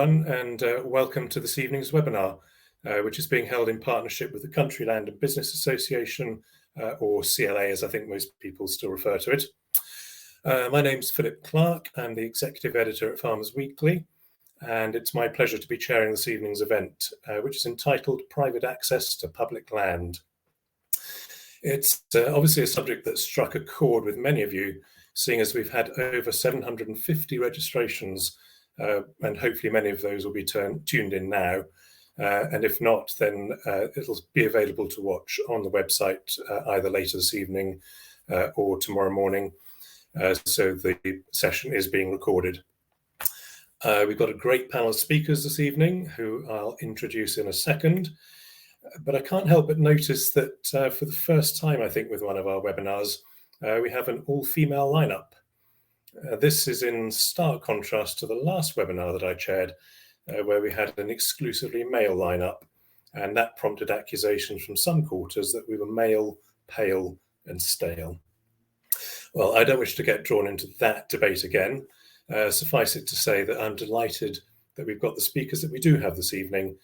everyone, and welcome to this evening's webinar, which is being held in partnership with the Country Land and Business Association, or CLA, as I think most people still refer to it. My name's Philip Clark. I'm the Executive Editor at Farmers Weekly, and it's my pleasure to be chairing this evening's event, which is entitled Private Access to Public Land. It's obviously a subject that struck a chord with many of you, seeing as we've had over 750 registrations, and hopefully many of those will be tuned in now. And if not, then it'll be available to watch on the website either later this evening or tomorrow morning. So the session is being recorded. We've got a great panel of speakers this evening who I'll introduce in a second. But I can't help but notice that for the first time, I think, with one of our webinars, we have an all-female lineup. This is in stark contrast to the last webinar that I chaired, where we had an exclusively male lineup, and that prompted accusations from some quarters that we were male, pale, and stale. Well, I don't wish to get drawn into that debate again. Suffice it to say that I'm delighted that we've got the speakers that we do have this evening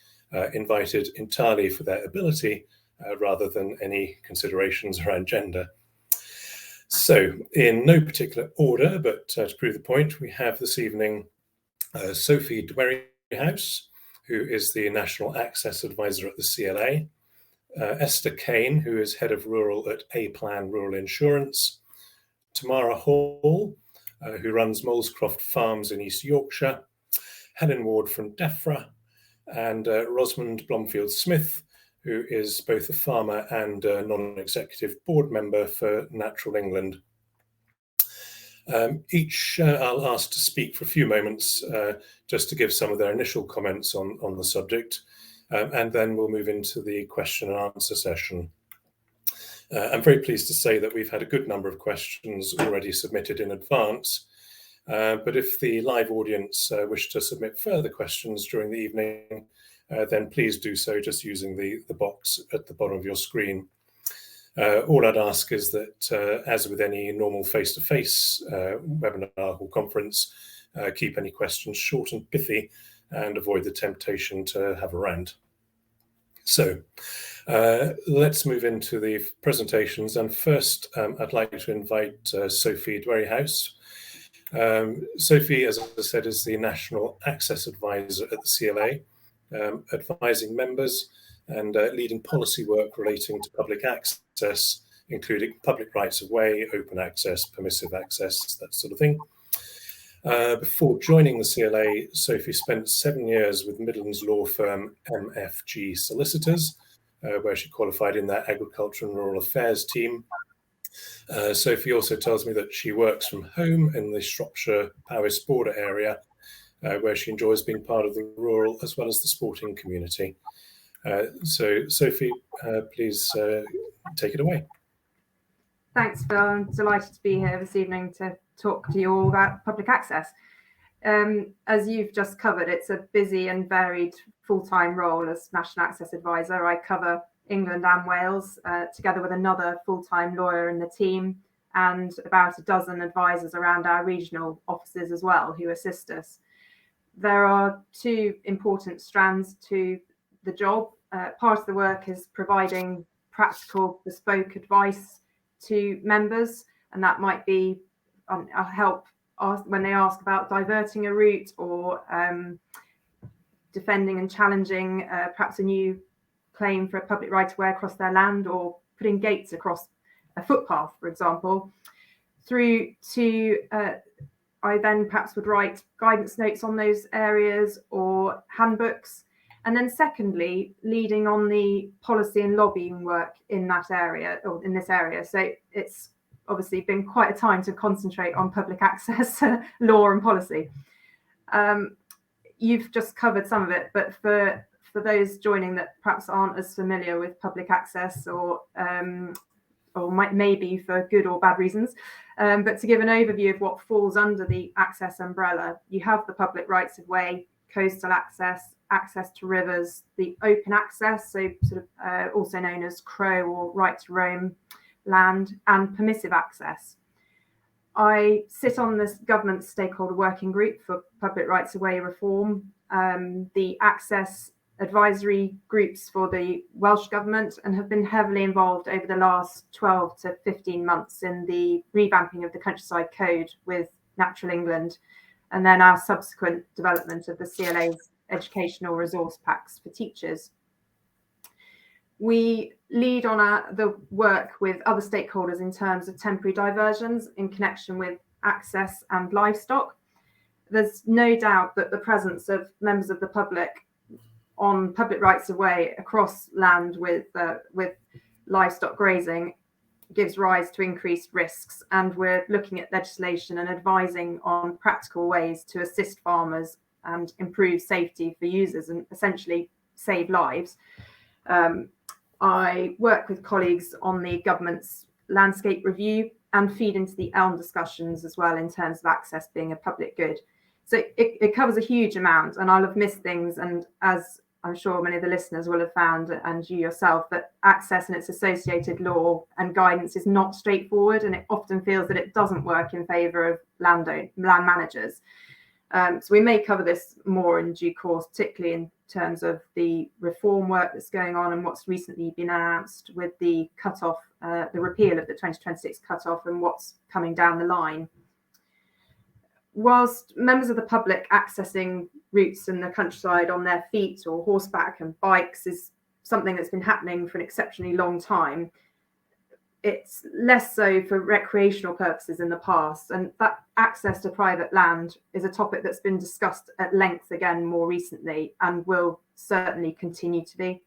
invited entirely for their ability rather than any considerations around gender. So, in no particular order, but to prove the point, we have this evening Sophie Dwerrihouse, who is the National Access Advisor at the CLA, Esther Kane, who is Head of Rural at A-Plan Rural Insurance, Tamara Hall, who runs Molescroft Farms in East Yorkshire, Helen Ward from Defra, and Rosamond Blomfield-Smith, who is both a farmer and a non-executive board member for Natural England. Each I'll ask to speak for a few moments just to give some of their initial comments on the subject, and then we'll move into the question and answer session. I'm very pleased to say that we've had a good number of questions already submitted in advance, but if the live audience wish to submit further questions during the evening, then please do so just using the box at the bottom of your screen. All I'd ask is that, as with any normal face-to-face webinar or conference, keep any questions short and pithy and avoid the temptation to have a rant. So let's move into the presentations. And first, I'd like to invite Sophie Dwerrihouse. Sophie, as I said, is the National Access Advisor at the CLA, advising members and leading policy work relating to public access, including public rights of way, open access, permissive access, that sort of thing. Before joining the CLA, Sophie spent 7 years with Midlands law firm MFG Solicitors, where she qualified in their Agriculture and Rural Affairs team. Sophie also tells me that she works from home in the Shropshire-Powys border area, where she enjoys being part of the rural as well as the sporting community. So, Sophie, please take it away. Thanks, Phil. I'm delighted to be here this evening to talk to you all about public access. As you've just covered, it's a busy and varied full-time role as National Access Advisor. I cover England and Wales, together with another full-time lawyer in the team and about a dozen advisors around our regional offices as well who assist us. There are two important strands to the job. Part of the work is providing practical, bespoke advice to members, and that might be help when they ask about diverting a route or defending and challenging perhaps a new claim for a public right of way across their land, or putting gates across a footpath, for example, through to I then perhaps would write guidance notes on those areas or handbooks. And then secondly, leading on the policy and lobbying work in that area, or in this area. So it's obviously been quite a time to concentrate on public access law and policy. You've just covered some of it, but for those joining that perhaps aren't as familiar with public access, or maybe for good or bad reasons, but to give an overview of what falls under the access umbrella, you have the public rights of way, coastal access, access to rivers, the open access, so sort of also known as CRO or right to roam land, and permissive access. I sit on this government stakeholder working group for public rights of way reform, the access advisory groups for the Welsh government, and have been heavily involved over the last 12 to 15 months in the revamping of the Countryside Code with Natural England, and then our subsequent development of the CLA's educational resource packs for teachers. We lead on the work with other stakeholders in terms of temporary diversions in connection with access and livestock. There's no doubt that the presence of members of the public on public rights of way across land with livestock grazing gives rise to increased risks, and we're looking at legislation and advising on practical ways to assist farmers and improve safety for users and essentially save lives. I work with colleagues on the government's landscape review and feed into the ELM discussions as well in terms of access being a public good. So it covers a huge amount, and I'll have missed things, and as I'm sure many of the listeners will have found, and you yourself, that access and its associated law and guidance is not straightforward, and it often feels that it doesn't work in favour of land managers. So we may cover this more in due course, particularly in terms of the reform work that's going on and what's recently been announced with the cut-off, the repeal of the 2026 cut-off and what's coming down the line. Whilst members of the public accessing routes in the countryside on their feet or horseback and bikes is something that's been happening for an exceptionally long time, it's less so for recreational purposes in the past, and that access to private land is a topic that's been discussed at length again more recently and will certainly continue to be.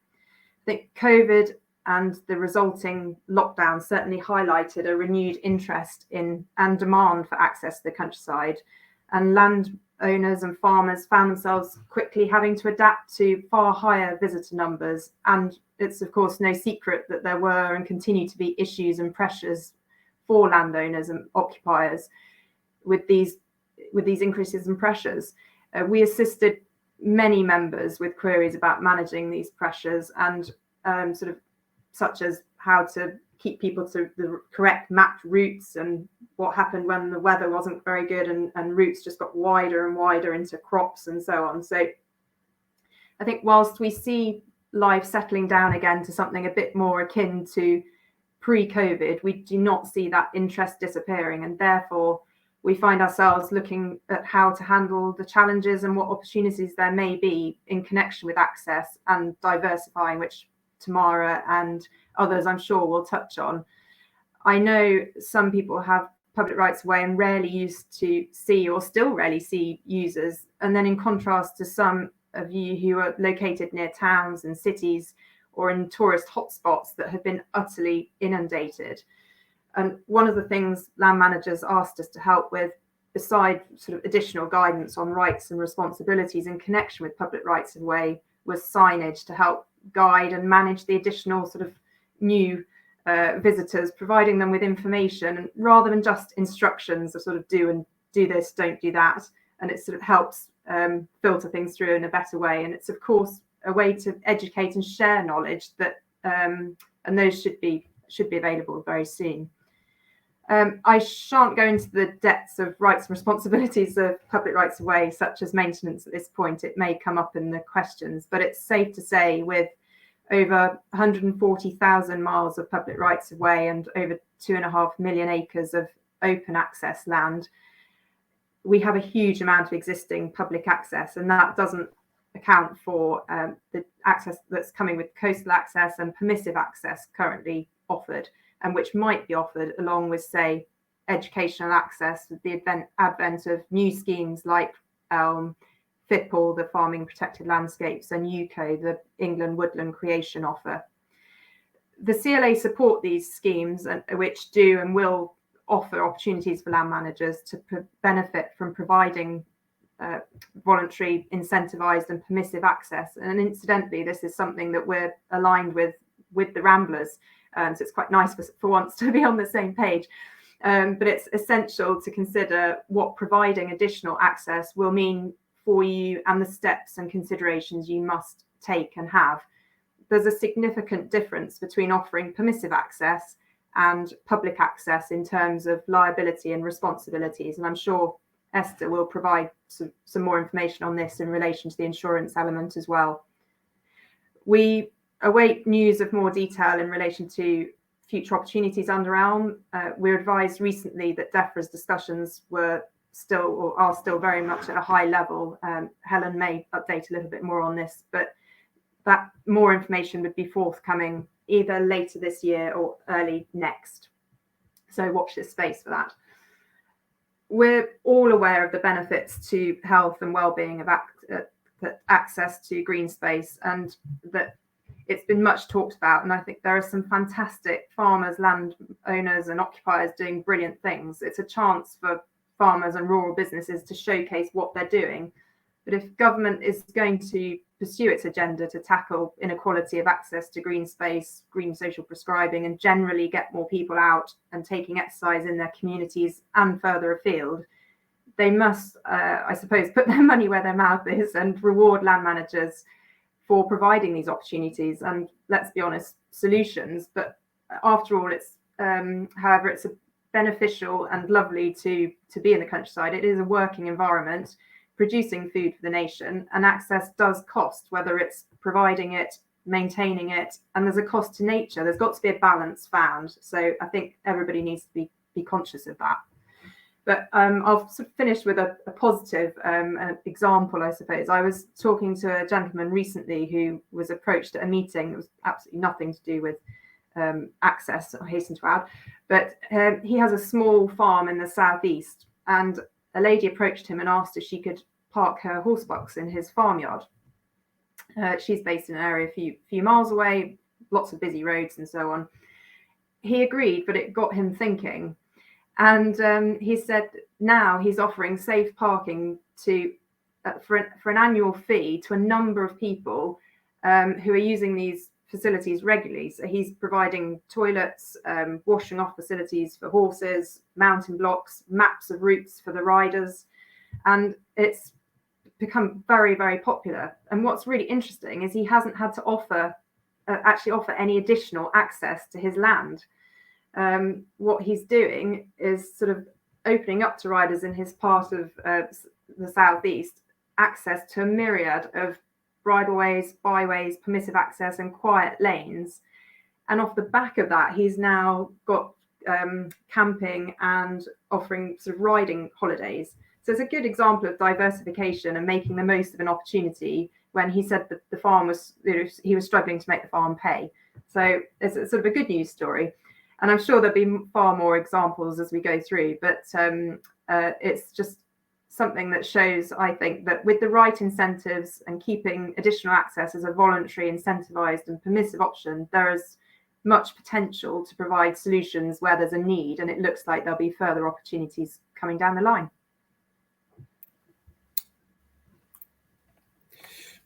I think COVID and the resulting lockdown certainly highlighted a renewed interest in and demand for access to the countryside, and landowners and farmers found themselves quickly having to adapt to far higher visitor numbers. And it's of course no secret that there were and continue to be issues and pressures for landowners and occupiers with these increases in pressures. We assisted many members with queries about managing these pressures and such as how to keep people to the correct mapped routes, and what happened when the weather wasn't very good and routes just got wider and wider into crops and so on. So I think whilst we see life settling down again to something a bit more akin to pre-COVID, we do not see that interest disappearing, and therefore we find ourselves looking at how to handle the challenges and what opportunities there may be in connection with access and diversifying, which Tamara and others I'm sure will touch on. I know some people have public rights of way and rarely used to see, or still rarely see, users, and then in contrast to some of you who are located near towns and cities or in tourist hotspots that have been utterly inundated. And one of the things land managers asked us to help with, beside sort of additional guidance on rights and responsibilities in connection with public rights of way, was signage to help guide and manage the additional sort of new visitors, providing them with information rather than just instructions of sort of do this, don't do that. And it sort of helps filter things through in a better way. And it's of course a way to educate and share knowledge that and those should be available very soon. I shan't go into the depths of rights and responsibilities of public rights of way, such as maintenance at this point. It may come up in the questions, but it's safe to say with over 140,000 miles of public rights of way and over 2.5 million acres of open access land, we have a huge amount of existing public access, and that doesn't account for the access that's coming with coastal access and permissive access currently offered, and which might be offered along with, say, educational access with the advent of new schemes like FIPL, the Farming Protected Landscapes, and UCO, the England Woodland Creation offer. The CLA support these schemes, which do and will offer opportunities for land managers to benefit from providing voluntary, incentivised and permissive access. And incidentally, this is something that we're aligned with the Ramblers. So it's quite nice for once to be on the same page. But it's essential to consider what providing additional access will mean for you and the steps and considerations you must take and have. There's a significant difference between offering permissive access and public access in terms of liability and responsibilities. And I'm sure Esther will provide some more information on this in relation to the insurance element as well. We await news of more detail in relation to future opportunities under ELM. We were advised recently that Defra's discussions were still, or are still, very much at a high level. Helen may update a little bit more on this, but that more information would be forthcoming either later this year or early next. So watch this space for that. We're all aware of the benefits to health and well-being of access to green space, and that it's been much talked about. And I think there are some fantastic farmers, landowners and occupiers doing brilliant things. It's a chance for farmers and rural businesses to showcase what they're doing. But if government is going to pursue its agenda to tackle inequality of access to green space, green social prescribing, and generally get more people out and taking exercise in their communities and further afield, they must, I suppose, put their money where their mouth is and reward land managers for providing these opportunities and, let's be honest, solutions. But after all, it's however, it's a beneficial and lovely to be in the countryside. It is a working environment, producing food for the nation, and access does cost, whether it's providing it, maintaining it, and there's a cost to nature. There's got to be a balance found. So I think everybody needs to be conscious of that. But I'll sort of finish with a positive example, I suppose. I was talking to a gentleman recently who was approached at a meeting. It was absolutely nothing to do with access, I hasten to add. But he has a small farm in the southeast, and a lady approached him and asked if she could park her horse box in his farmyard. She's based in an area a few miles away, lots of busy roads and so on. He agreed, but it got him thinking. And he said now he's offering safe parking for an annual fee to a number of people who are using these facilities regularly. So he's providing toilets, washing off facilities for horses, mounting blocks, maps of routes for the riders, and it's become very, very popular. And what's really interesting is he hasn't had to actually offer any additional access to his land. What he's doing is sort of opening up to riders in his part of the southeast access to a myriad of bridleways, byways, permissive access and quiet lanes. And off the back of that, he's now got camping and offering sort of riding holidays. So it's a good example of diversification and making the most of an opportunity when he said that the farm was, he was struggling to make the farm pay. So it's sort of a good news story. And I'm sure there'll be far more examples as we go through, but it's just something that shows, I think, that with the right incentives and keeping additional access as a voluntary, incentivized and permissive option, there is much potential to provide solutions where there's a need, and it looks like there'll be further opportunities coming down the line.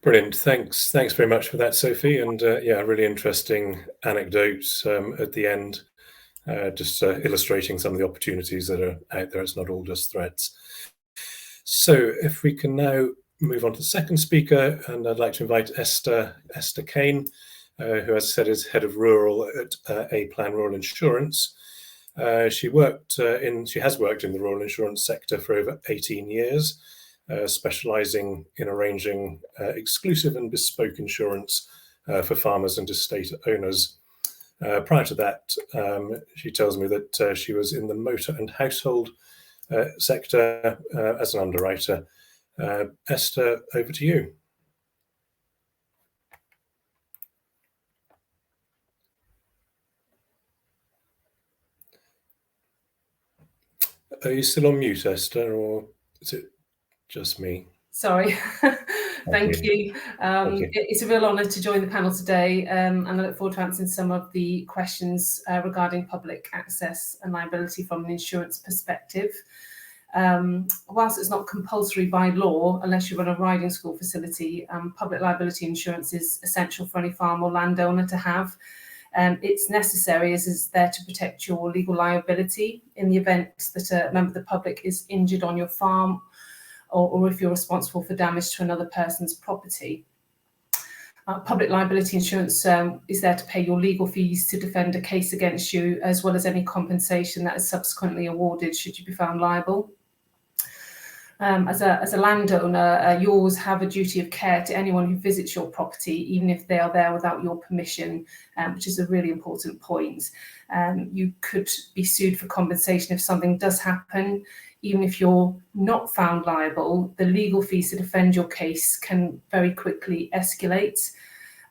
Brilliant. Thanks very much for that, Sophie. And yeah, really interesting anecdotes at the end, just illustrating some of the opportunities that are out there. It's not all just threats. So if we can now move on to the second speaker, and I'd like to invite Esther Kane, who, as I said, is head of rural at A-Plan Rural Insurance. She has worked in the rural insurance sector for over 18 years, specialising in arranging exclusive and bespoke insurance for farmers and estate owners. Prior to that, she tells me that she was in the motor and household sector as an underwriter. Esther, over to you. Are you still on mute, Esther, or is it just me? Sorry. Thank you. It's a real honour to join the panel today, and I look forward to answering some of the questions regarding public access and liability from an insurance perspective. Whilst it's not compulsory by law, unless you run a riding school facility, public liability insurance is essential for any farm or landowner to have. It's necessary as it's there to protect your legal liability in the event that a member of the public is injured on your farm, or if you're responsible for damage to another person's property. Public liability insurance is there to pay your legal fees to defend a case against you, as well as any compensation that is subsequently awarded should you be found liable. As a landowner, you always have a duty of care to anyone who visits your property, even if they are there without your permission, which is a really important point. You could be sued for compensation if something does happen. Even if you're not found liable, the legal fees to defend your case can very quickly escalate.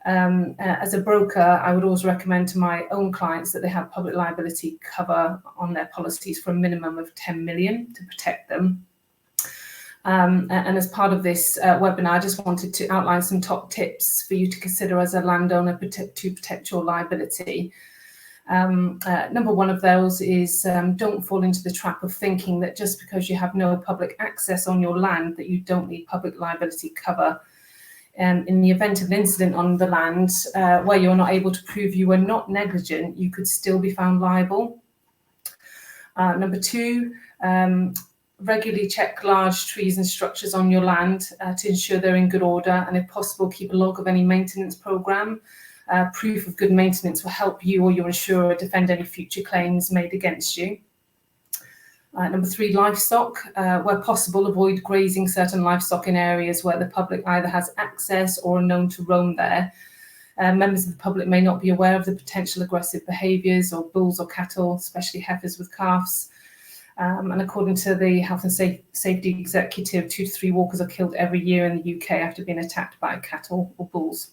As a broker, I would always recommend to my own clients that they have public liability cover on their policies for a minimum of 10 million to protect them. And as part of this webinar, I just wanted to outline some top tips for you to consider as a landowner to protect your liability. Number one of those is don't fall into the trap of thinking that just because you have no public access on your land that you don't need public liability cover. In the event of an incident on the land where you're not able to prove you were not negligent, you could still be found liable. Number two, regularly check large trees and structures on your land to ensure they're in good order, and if possible, keep a log of any maintenance programme. Proof of good maintenance will help you or your insurer defend any future claims made against you. Number three, livestock. Where possible, avoid grazing certain livestock in areas where the public either has access or are known to roam there. Members of the public may not be aware of the potential aggressive behaviours of bulls or cattle, especially heifers with calves. And according to the Health and Safety Executive, 2 to 3 walkers are killed every year in the UK after being attacked by cattle or bulls.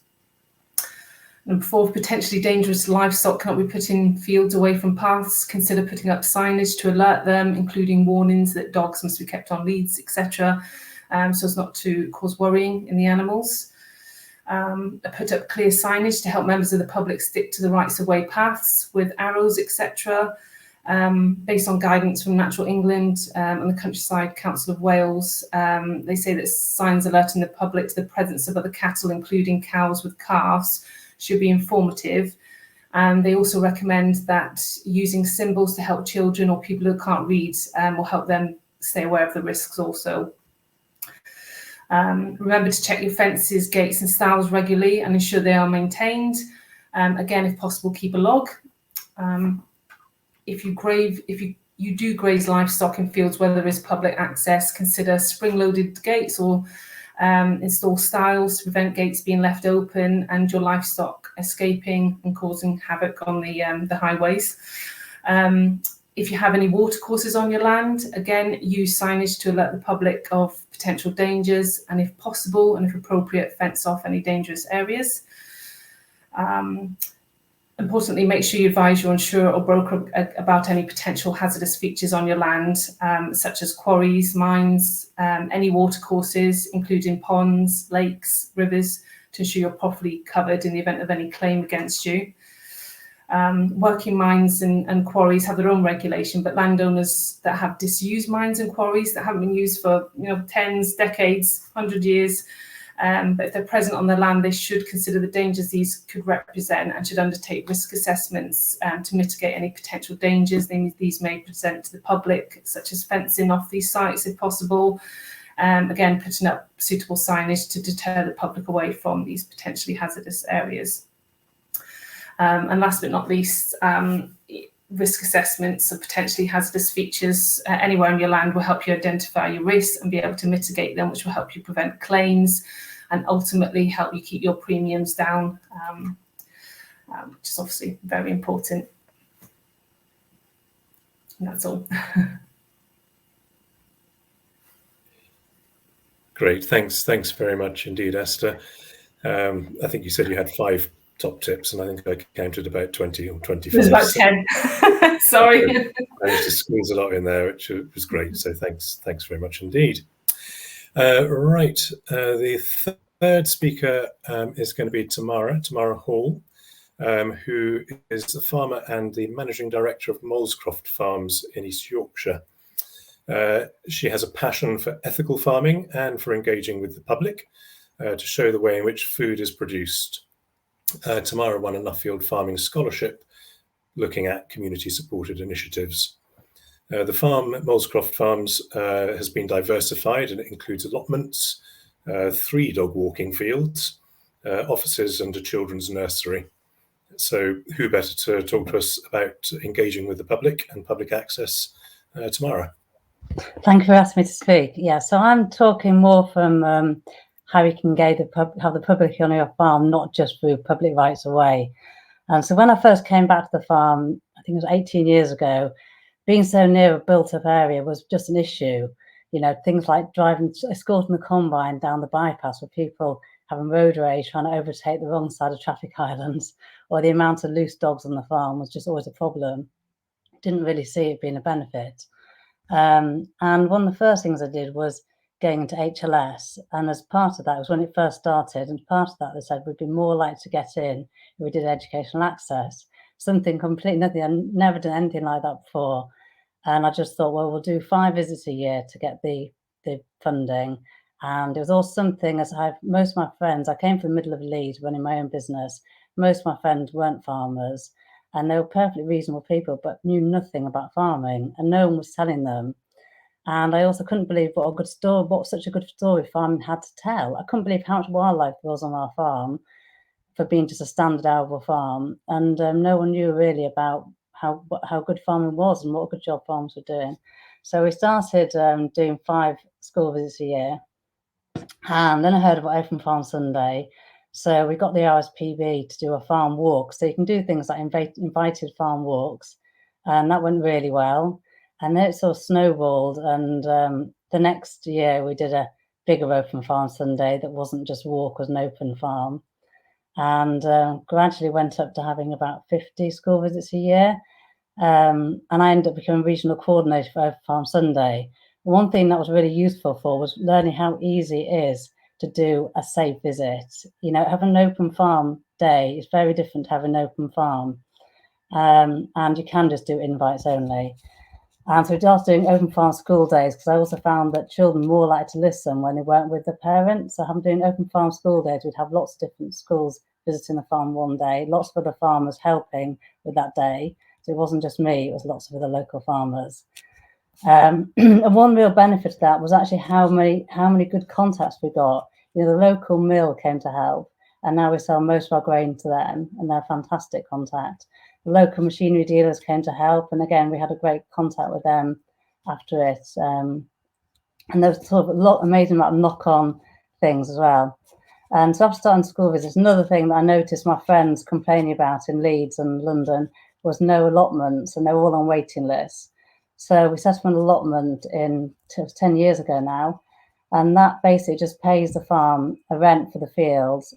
Number four, potentially dangerous livestock cannot be put in fields away from paths. Consider putting up signage to alert them, including warnings that dogs must be kept on leads, etc., so as not to cause worrying in the animals. Put up clear signage to help members of the public stick to the rights-of-way paths with arrows, etc., based on guidance from Natural England and the Countryside Council of Wales. They say that signs alerting the public to the presence of other cattle, including cows with calves, should be informative. And they also recommend that using symbols to help children or people who can't read will help them stay aware of the risks also. Remember to check your fences, gates and stalls regularly and ensure they are maintained. Again, if possible, keep a log. If you do graze livestock in fields where there is public access, consider spring-loaded gates or install stiles to prevent gates being left open and your livestock escaping and causing havoc on the highways. If you have any watercourses on your land, again, use signage to alert the public of potential dangers, and if possible and if appropriate, fence off any dangerous areas. Importantly, make sure you advise your insurer or broker about any potential hazardous features on your land, such as quarries, mines, any watercourses, including ponds, lakes, rivers, to ensure you're properly covered in the event of any claim against you. Working mines and quarries have their own regulation, but landowners that have disused mines and quarries that haven't been used for tens, decades, 100 years, but if they're present on their land, they should consider the dangers these could represent and should undertake risk assessments to mitigate any potential dangers these may present to the public, such as fencing off these sites if possible. Again, putting up suitable signage to deter the public away from these potentially hazardous areas. And last but not least, risk assessments of potentially hazardous features anywhere on your land will help you identify your risks and be able to mitigate them, which will help you prevent claims and ultimately help you keep your premiums down, which is obviously very important. And that's all. Great, thanks very much indeed, Esther. I think you said you had 5 top tips, and I think I counted about 20 or 25. It was about 10. Sorry. I managed to squeeze a lot in there, which was great. So thanks very much indeed. Right, the third speaker is going to be Tamara Hall, who is the farmer and the managing director of Molescroft Farms in East Yorkshire. She has a passion for ethical farming and for engaging with the public to show the way in which food is produced. Tamara won a Nuffield Farming Scholarship looking at community-supported initiatives. The farm at Molescroft Farms has been diversified, and it includes allotments, 3 dog walking fields, offices and a children's nursery. So who better to talk to us about engaging with the public and public access tomorrow? Thank you for asking me to speak. Yeah, so I'm talking more from how you can engage have the public on your farm, not just through public rights of way. And so when I first came back to the farm, I think it was 18 years ago, being so near a built-up area was just an issue. You know, things like escorting the combine down the bypass with people having road rage, trying to overtake the wrong side of traffic islands, or the amount of loose dogs on the farm was just always a problem. Didn't really see it being a benefit. And one of the first things I did was going into HLS. And as part of that, was when it first started. And part of that, they said we'd be more likely to get in if we did educational access. Something completely nothing. I'd never done anything like that before. And I just thought, well, we'll do 5 visits a year to get the funding. And it was all something, as most of my friends, I came from the middle of Leeds running my own business. Most of my friends weren't farmers. And they were perfectly reasonable people, but knew nothing about farming, and no one was telling them. And I also couldn't believe what such a good story farming had to tell. I couldn't believe how much wildlife there was on our farm for being just a standard arable farm. And no one knew really about how good farming was and what a good job farmers were doing. So we started doing 5 school visits a year. And then I heard about Open Farm Sunday. So we got the RSPB to do a farm walk. So you can do things like invited farm walks. And that went really well. And then it sort of snowballed. And the next year we did a bigger Open Farm Sunday that wasn't just walk, was an open farm. And gradually went up to having about 50 school visits a year. And I ended up becoming regional coordinator for Open Farm Sunday. One thing that was really useful for was learning how easy it is to do a safe visit. You know, having an open farm day is very different to having an open farm. And you can just do invites only. And so we started doing open farm school days, because I also found that children more likely to listen when they weren't with their parents. So having doing open farm school days, we'd have lots of different schools visiting the farm one day, lots of other farmers helping with that day. So it wasn't just me, it was lots of other local farmers. And one real benefit of that was actually how many good contacts we got. You know, the local mill came to help, and now we sell most of our grain to them, and they're fantastic contact. The local machinery dealers came to help, and again, we had a great contact with them after it. And there was sort of amazing amount of knock-on things as well. And so after starting school visits, another thing that I noticed my friends complaining about in Leeds and London was no allotments, and they were all on waiting lists. So we set up an allotment 10 years ago now, and that basically just pays the farm a rent for the fields,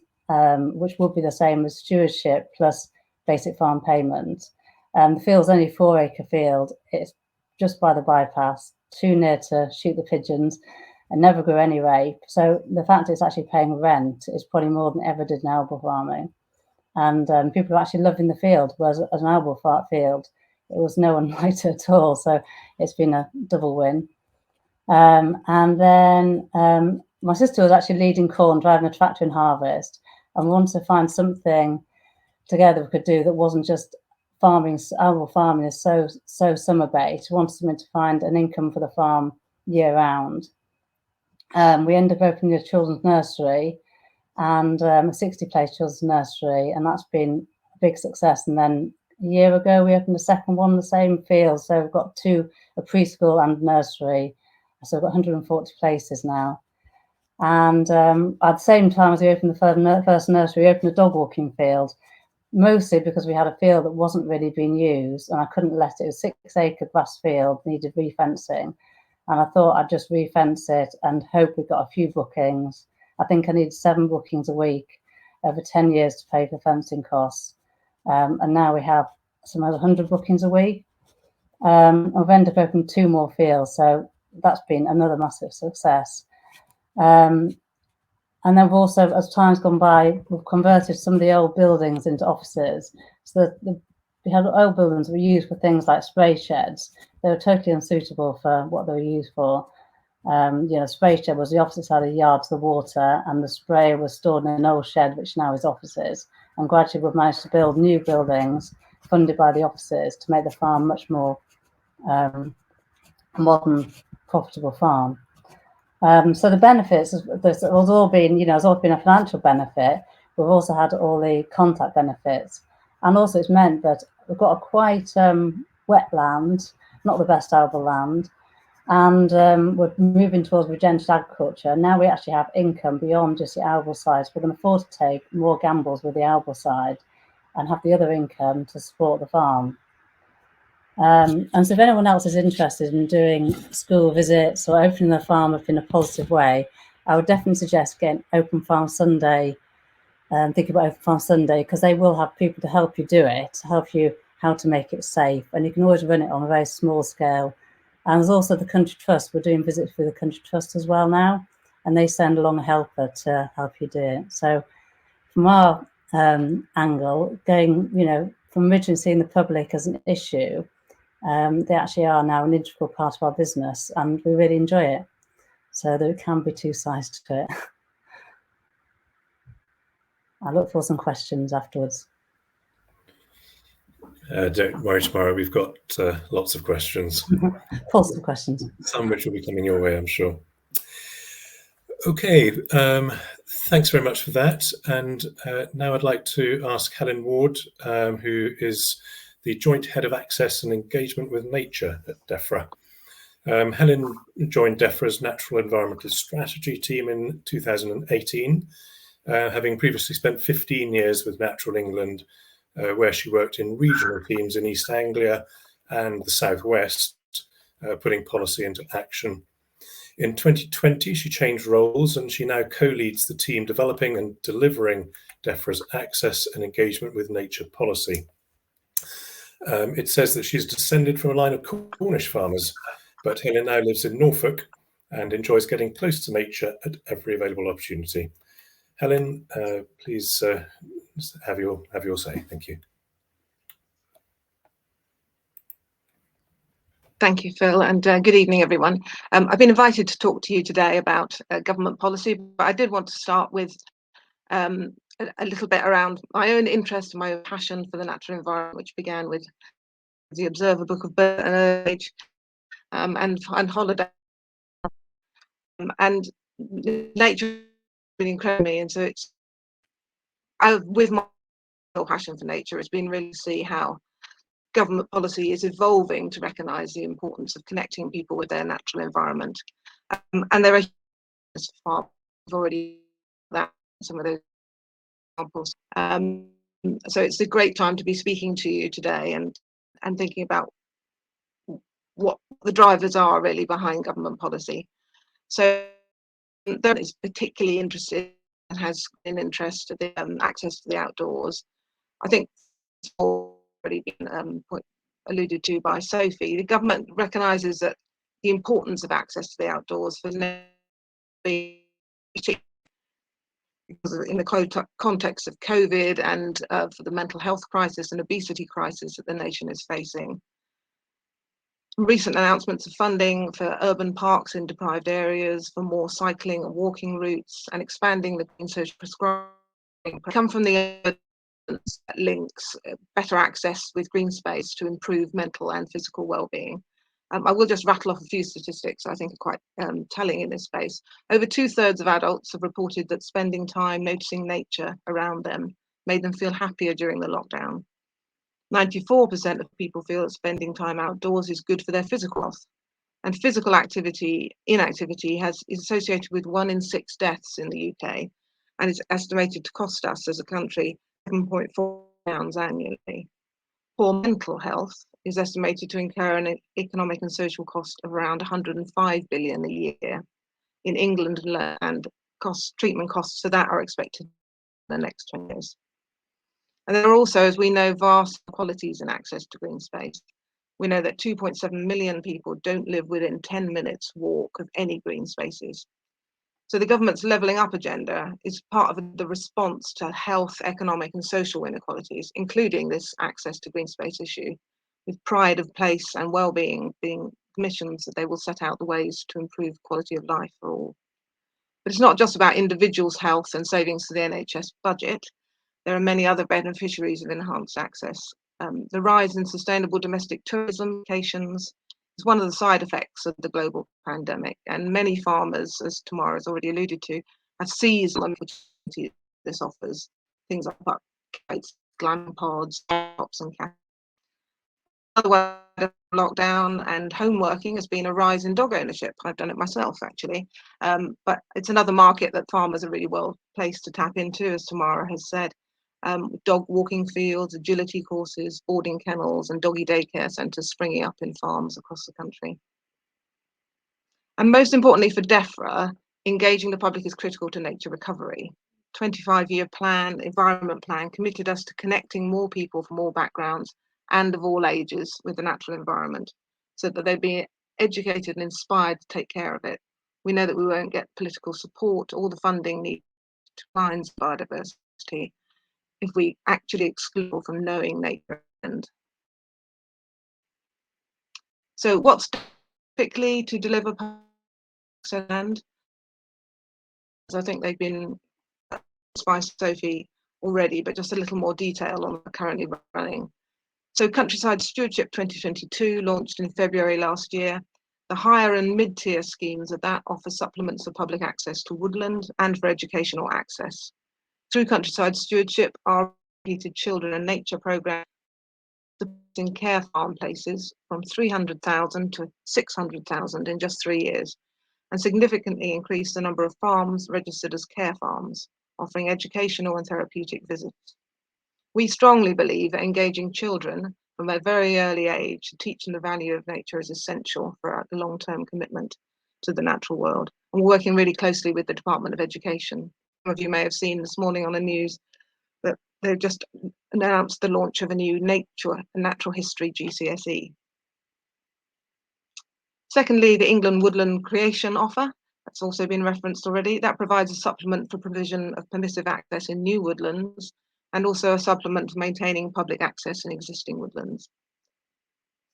which would be the same as stewardship plus basic farm payment. The field's only a 4-acre field. It's just by the bypass, too near to shoot the pigeons, and never grew anyway. So the fact it's actually paying rent is probably more than ever did in arable farming. And people are actually loving the field, whereas as an arable field, it was no one liked it at all. So it's been a double win. And then my sister was actually leading corn, driving a tractor in harvest, and wanted to find something together we could do that wasn't just farming. Arable farming is so summer based. We wanted something to find an income for the farm year round. We ended up opening a children's nursery, and a 60-place children's nursery, and that's been a big success. And then a year ago, we opened a second one in the same field. So we've got a preschool and nursery. So we've got 140 places now. And at the same time as we opened the first nursery, we opened a dog walking field, mostly because we had a field that wasn't really being used, and I couldn't let it. It was a 6-acre grass field, needed refencing. And I thought I'd just refence it and hope we got a few bookings. I think I needed 7 bookings a week over 10 years to pay for fencing costs. And now we have some other 100 bookings a week. I've ended up opening 2 more fields, so that's been another massive success. And then we've also, as time's gone by, we've converted some of the old buildings into offices. So we had old buildings that were used for things like spray sheds. They were totally unsuitable for what they were used for. Spray shed was the opposite side of the yard to the water, and the spray was stored in an old shed, which now is offices. And gradually we've managed to build new buildings funded by the offices to make the farm much more modern, profitable farm. So the benefits, there's all been, there's always been a financial benefit, we've also had all the contact benefits. And also it's meant that we've got a quite wet land, not the best arable land, and we're moving towards regenerative agriculture. Now we actually have income beyond just the arable side, so we can afford to take more gambles with the arable side and have the other income to support the farm. And so if anyone else is interested in doing school visits or opening their farm up in a positive way, I would definitely suggest getting Open Farm Sunday, think about Open Farm Sunday, because they will have people to help you do it, to help you how to make it safe. And you can always run it on a very small scale. And there's also the Country Trust. We're doing visits through the Country Trust as well now, and they send along a helper to help you do it. So from our angle, going, from originally seeing the public as an issue, they actually are now an integral part of our business, and we really enjoy it. So there can be two sides to it. I look for some questions afterwards. Don't worry, Tamara, we've got lots of questions. Positive questions. Some which will be coming your way, I'm sure. Okay, thanks very much for that. And now I'd like to ask Helen Ward, who is the Joint Head of Access and Engagement with Nature at Defra. Helen joined Defra's Natural Environmental Strategy team in 2018, having previously spent 15 years with Natural England, where she worked in regional teams in East Anglia and the Southwest, putting policy into action. In 2020, she changed roles and she now co-leads the team developing and delivering Defra's access and engagement with nature policy. It says that she's descended from a line of Cornish farmers, but Helen now lives in Norfolk and enjoys getting close to nature at every available opportunity. Helen, please have your say. Thank you. Thank you, Phil, and good evening, everyone. I've been invited to talk to you today about government policy, but I did want to start with a little bit around my own interest and my own passion for the natural environment, which began with the Observer Book of Bird and Age and holiday. And nature has been incredible, and so with my passion for nature, it's been really to see how government policy is evolving to recognise the importance of connecting people with their natural environment. And there are already that some of those examples. So it's a great time to be speaking to you today and thinking about what the drivers are really behind government policy. So that is particularly interested and has an interest in the access to the outdoors. I think it's already been alluded to by Sophie. The government recognises that the importance of access to the outdoors for in the context of COVID and for the mental health crisis and obesity crisis that the nation is facing. Recent announcements of funding for urban parks in deprived areas, for more cycling and walking routes, and expanding the green social prescribing come from the evidence that links better access with green space to improve mental and physical well-being. I will just rattle off a few statistics I think are quite telling in this space. Over 2/3 of adults have reported that spending time noticing nature around them made them feel happier during the lockdown. 94% of people feel that spending time outdoors is good for their physical health. And physical inactivity is associated with 1 in 6 deaths in the UK, and is estimated to cost us as a country £7.4 annually. Poor mental health is estimated to incur an economic and social cost of around 105 billion a year in England, and treatment costs for that are expected in the next 20 years. And there are also, as we know, vast inequalities in access to green space. We know that 2.7 million people don't live within 10 minutes walk of any green spaces. So the government's levelling up agenda is part of the response to health, economic and social inequalities, including this access to green space issue, with pride of place and well-being being missions that they will set out the ways to improve quality of life for all. But it's not just about individuals' health and savings to the NHS budget. There are many other beneficiaries of enhanced access. The rise in sustainable domestic tourism locations is one of the side effects of the global pandemic, and many farmers, as Tamara has already alluded to, have seized the opportunity this offers things like buckets, glamping pods, shops and cafes. Another way of lockdown and home working has been a rise in dog ownership. I've done it myself, actually. But it's another market that farmers are really well placed to tap into, as Tamara has said. Dog walking fields, agility courses, boarding kennels and doggy daycare centres springing up in farms across the country. And most importantly for Defra, engaging the public is critical to nature recovery. 25-year plan, environment plan, committed us to connecting more people from all backgrounds and of all ages with the natural environment, so that they'd be educated and inspired to take care of it. We know that we won't get political support or the funding needed to find biodiversity if we actually exclude people from knowing nature. So what's typically to deliver land? I think they've been by Sophie already, but just a little more detail on currently running. So Countryside Stewardship 2022 launched in February last year. The higher and mid-tier schemes of that offer supplements for public access to woodland and for educational access. Through Countryside Stewardship, our repeated children and nature program in care farm places from 300,000 to 600,000 in just 3 years, and significantly increased the number of farms registered as care farms, offering educational and therapeutic visits. We strongly believe that engaging children from a very early age to teach them the value of nature is essential for our long-term commitment to the natural world. And we're working really closely with the Department of Education. Some of you may have seen this morning on the news that they've just announced the launch of a new natural history GCSE. Secondly, the England Woodland Creation offer, that's also been referenced already, that provides a supplement for provision of permissive access in new woodlands, and also a supplement for maintaining public access in existing woodlands.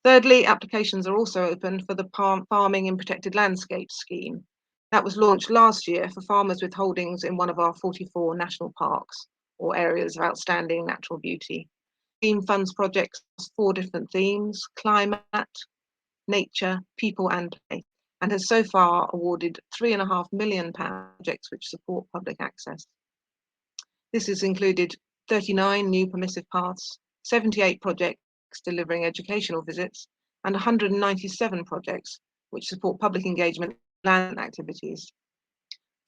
Thirdly, applications are also open for the Farming in Protected Landscapes scheme. That was launched last year for farmers with holdings in one of our 44 national parks or areas of outstanding natural beauty. The scheme funds projects across 4 different themes: climate, nature, people and play, and has so far awarded £3.5 million projects which support public access. This has included 39 new permissive paths, 78 projects delivering educational visits, and 197 projects which support public engagement in land activities.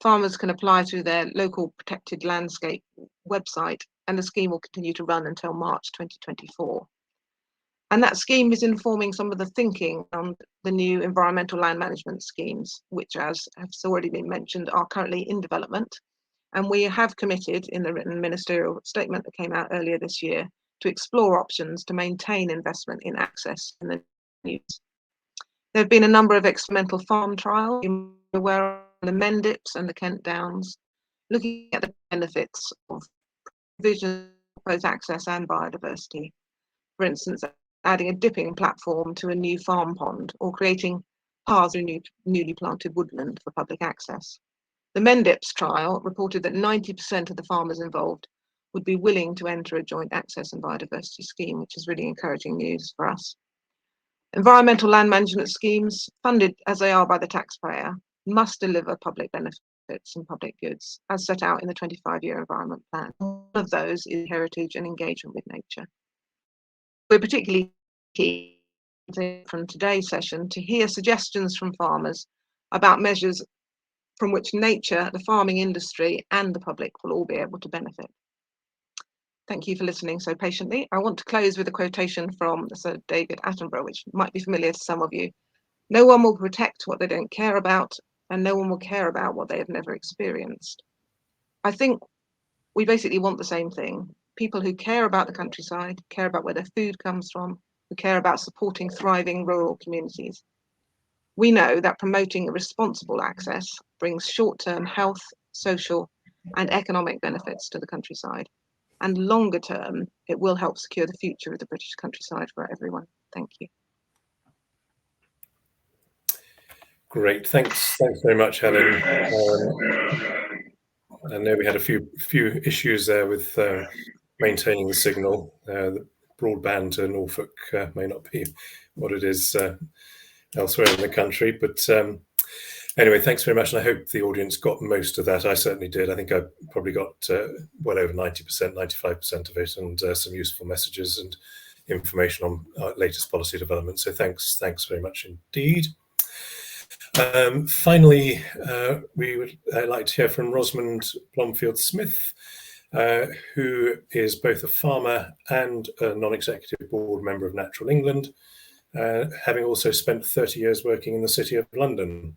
Farmers can apply through their local protected landscape website, and the scheme will continue to run until March 2024. And that scheme is informing some of the thinking on the new environmental land management schemes, which, as has already been mentioned, are currently in development. And we have committed in the written ministerial statement that came out earlier this year to explore options to maintain investment in access in the news. There have been a number of experimental farm trials, aware of the Mendips and the Kent Downs, looking at the benefits of provision of both access and biodiversity. For instance, adding a dipping platform to a new farm pond, or creating paths through newly planted woodland for public access. The Mendips trial reported that 90% of the farmers involved would be willing to enter a joint access and biodiversity scheme, which is really encouraging news for us. Environmental land management schemes, funded as they are by the taxpayer, must deliver public benefits and public goods, as set out in the 25-year environment plan. One of those is heritage and engagement with nature. We're particularly keen from today's session to hear suggestions from farmers about measures from which nature, the farming industry and the public will all be able to benefit. Thank you for listening so patiently. I want to close with a quotation from Sir David Attenborough, which might be familiar to some of you. No one will protect what they don't care about, and no one will care about what they have never experienced. I think we basically want the same thing. People who care about the countryside, care about where their food comes from, who care about supporting thriving rural communities. We know that promoting responsible access brings short-term health, social, and economic benefits to the countryside. And longer term, it will help secure the future of the British countryside for everyone. Thank you. Great, thanks very much, Helen. I know we had a few issues there with maintaining the signal. The broadband to Norfolk may not be what it is elsewhere in the country, but Anyway, thanks very much, and I hope the audience got most of that. I certainly did. I think I probably got well over 90%, 95% of it, and some useful messages and information on our latest policy development. So thanks very much indeed. Finally, we would like to hear from Rosamond Blomfield-Smith, who is both a farmer and a non-executive board member of Natural England, having also spent 30 years working in the City of London.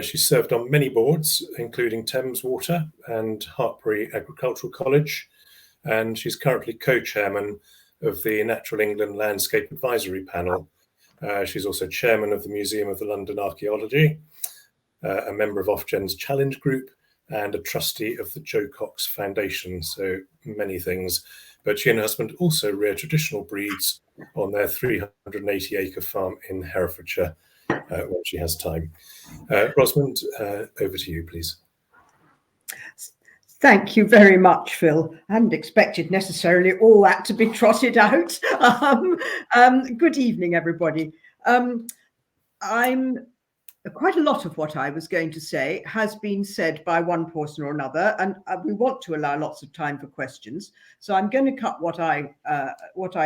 She served on many boards, including Thames Water and Hartpury Agricultural College, and she's currently co-chairman of the Natural England Landscape Advisory Panel. She's also chairman of the Museum of the London Archaeology, a member of Ofgen's Challenge Group, and a trustee of the Joe Cox Foundation, so many things. But she and her husband also rear traditional breeds on their 380-acre farm in Herefordshire when she has time. Rosamond, over to you, please. Thank you very much, Phil. I hadn't expected necessarily all that to be trotted out. Good evening, everybody. Quite a lot of what I was going to say has been said by one person or another, and we want to allow lots of time for questions. So I'm going to cut what I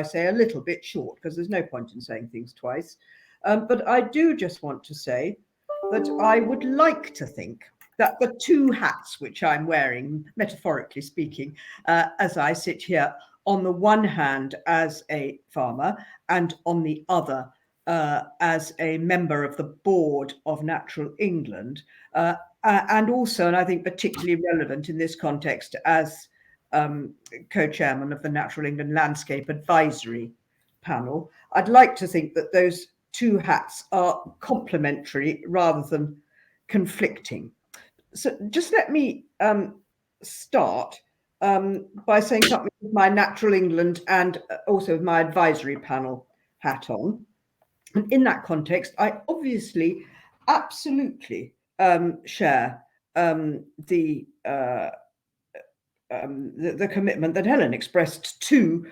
say a little bit short, because there's no point in saying things twice. But I do just want to say that I would like to think that the two hats which I'm wearing, metaphorically speaking, as I sit here, on the one hand as a farmer and on the other as a member of the board of Natural England, and also, and I think particularly relevant in this context, as co-chairman of the Natural England Landscape Advisory Panel, I'd like to think that those two hats are complementary rather than conflicting. So just let me start by saying something with my Natural England and also with my advisory panel hat on. And in that context, I obviously absolutely share the commitment that Helen expressed to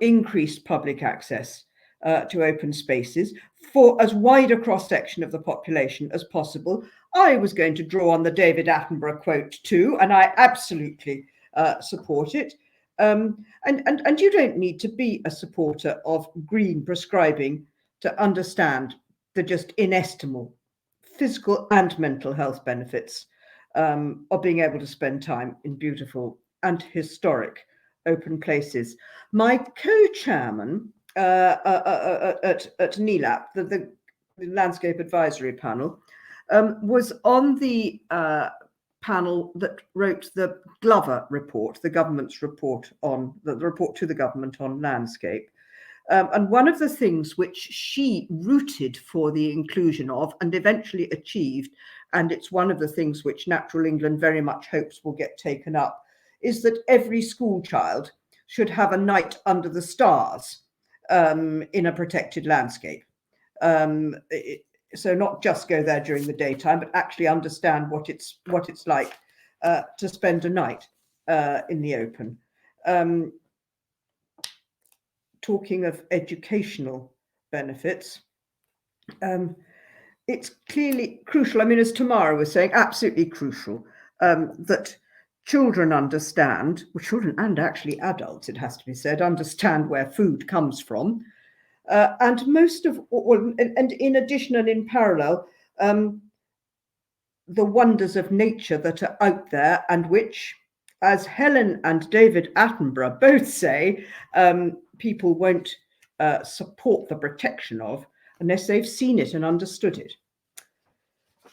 increased public access to open spaces for as wide a cross-section of the population as possible. I was going to draw on the David Attenborough quote too, and I absolutely support it. And you don't need to be a supporter of green prescribing to understand the just inestimable physical and mental health benefits of being able to spend time in beautiful and historic open places. My co-chairman at NELAP, the Landscape Advisory Panel, was on the panel that wrote the Glover report, the government's report on the report to the government on landscape. And one of the things which she rooted for the inclusion of and eventually achieved, and it's one of the things which Natural England very much hopes will get taken up, is that every school child should have a night under the stars in a protected landscape. So not just go there during the daytime, but actually understand what it's like to spend a night in the open. Talking of educational benefits, it's clearly crucial. I mean, as Tamara was saying, absolutely crucial that children understand, well, children and actually adults, it has to be said, understand where food comes from. And most of all, and in addition and in parallel, the wonders of nature that are out there, and which, as Helen and David Attenborough both say, people won't support the protection of unless they've seen it and understood it.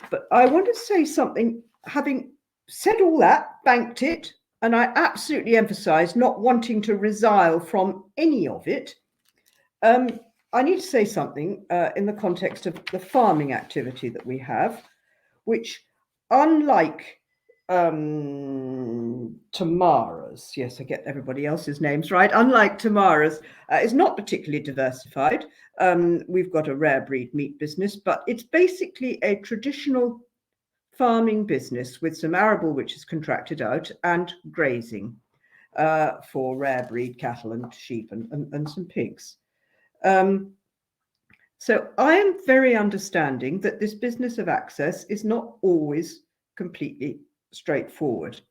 But I want to say something, having said all that, banked it, and I absolutely emphasize not wanting to resile from any of it. I need to say something in the context of the farming activity that we have, which, unlike Tamara's, yes, I get everybody else's names right, unlike Tamara's, is not particularly diversified. We've got a rare breed meat business, but it's basically a traditional farming business with some arable which is contracted out and grazing for rare breed cattle and sheep and some pigs. So I am very understanding that this business of access is not always completely straightforward.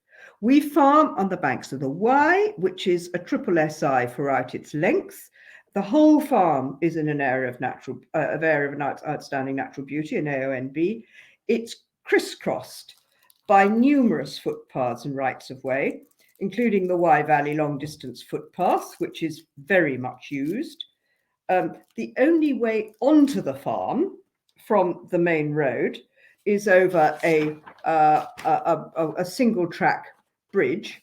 We farm on the banks of the Wye, which is a triple SI throughout its length. The whole farm is in an area of outstanding natural beauty, an AONB. It's crisscrossed by numerous footpaths and rights of way, including the Wye Valley long distance footpath, which is very much used. The only way onto the farm from the main road is over a single track bridge,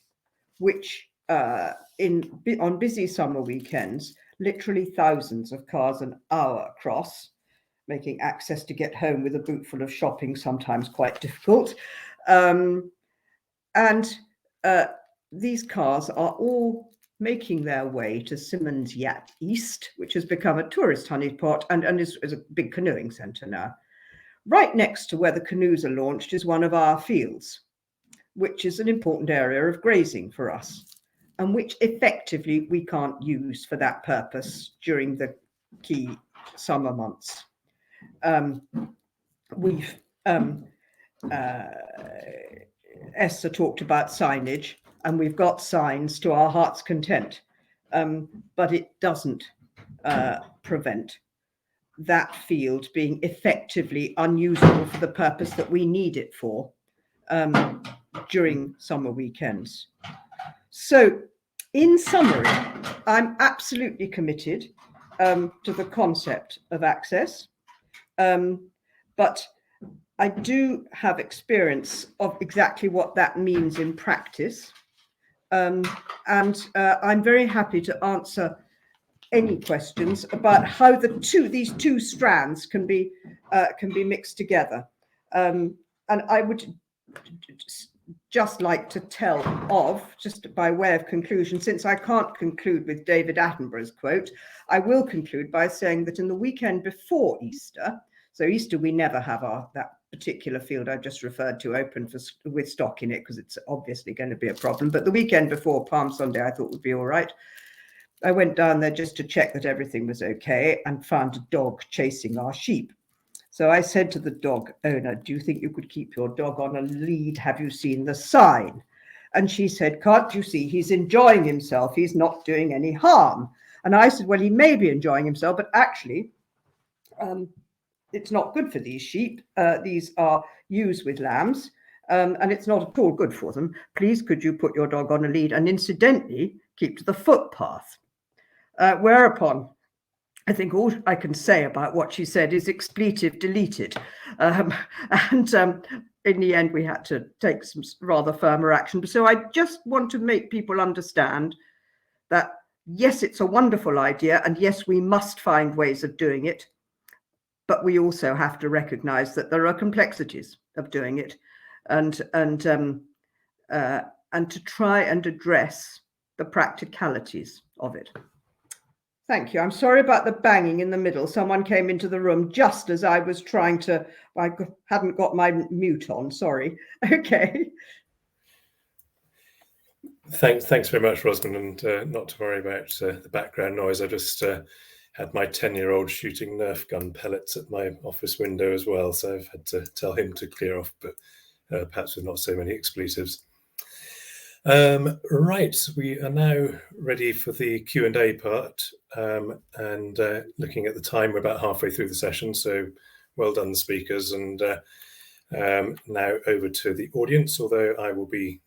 which on busy summer weekends, literally thousands of cars an hour cross, making access to get home with a boot full of shopping sometimes quite difficult. These cars are all making their way to Simmons Yat East, which has become a tourist honeypot and is a big canoeing centre now. Right next to where the canoes are launched is one of our fields, which is an important area of grazing for us, and which effectively we can't use for that purpose during the key summer months. Esther talked about signage, and we've got signs to our heart's content, but it doesn't prevent that field being effectively unusable for the purpose that we need it for during summer weekends. So in summary, I'm absolutely committed to the concept of access, but I do have experience of exactly what that means in practice. And I'm very happy to answer any questions about how these two strands can be mixed together. And I would just like to tell of, just by way of conclusion, since I can't conclude with David Attenborough's quote, I will conclude by saying that in the weekend before Easter, so Easter we never have that particular field I just referred to open with stock in it, because it's obviously going to be a problem. But the weekend before Palm Sunday I thought would be all right. I went down there just to check that everything was okay and found a dog chasing our sheep. So I said to the dog owner, do you think you could keep your dog on a lead? Have you seen the sign? And she said, can't you see he's enjoying himself? He's not doing any harm. And I said, well, he may be enjoying himself, but actually it's not good for these sheep. These are ewes with lambs, and it's not at all good for them. Please, could you put your dog on a lead and incidentally keep to the footpath? Whereupon, I think all I can say about what she said is expletive deleted. In the end, we had to take some rather firmer action. So I just want to make people understand that, yes, it's a wonderful idea, and yes, we must find ways of doing it. But we also have to recognize that there are complexities of doing it, and to try and address the practicalities of it. Thank you. I'm sorry about the banging in the middle. Someone came into the room just as I was trying to, I hadn't got my mute on, sorry. Okay. Thanks very much, Rosamond, and not to worry about the background noise. I just had my 10-year-old shooting Nerf gun pellets at my office window as well, so I've had to tell him to clear off, but perhaps with not so many expletives. Right, we are now ready for the Q&A part, and looking at the time, we're about halfway through the session, so well done, the speakers, and now over to the audience, although I will be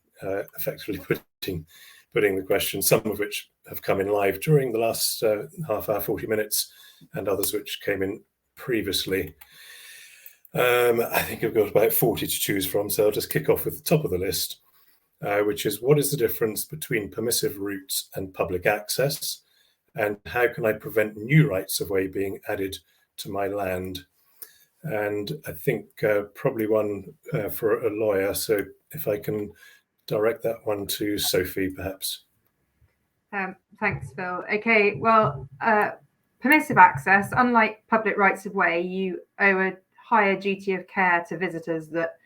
effectively putting the questions, some of which have come in live during the last half hour, 40 minutes, and others which came in previously. I think I've got about 40 to choose from, so I'll just kick off with the top of the list. Which is, what is the difference between permissive routes and public access, and how can I prevent new rights of way being added to my land? And I think probably one for a lawyer, so if I can direct that one to Sophie, perhaps. Thanks, Phil. Okay, well, permissive access, unlike public rights of way, you owe a higher duty of care to visitors that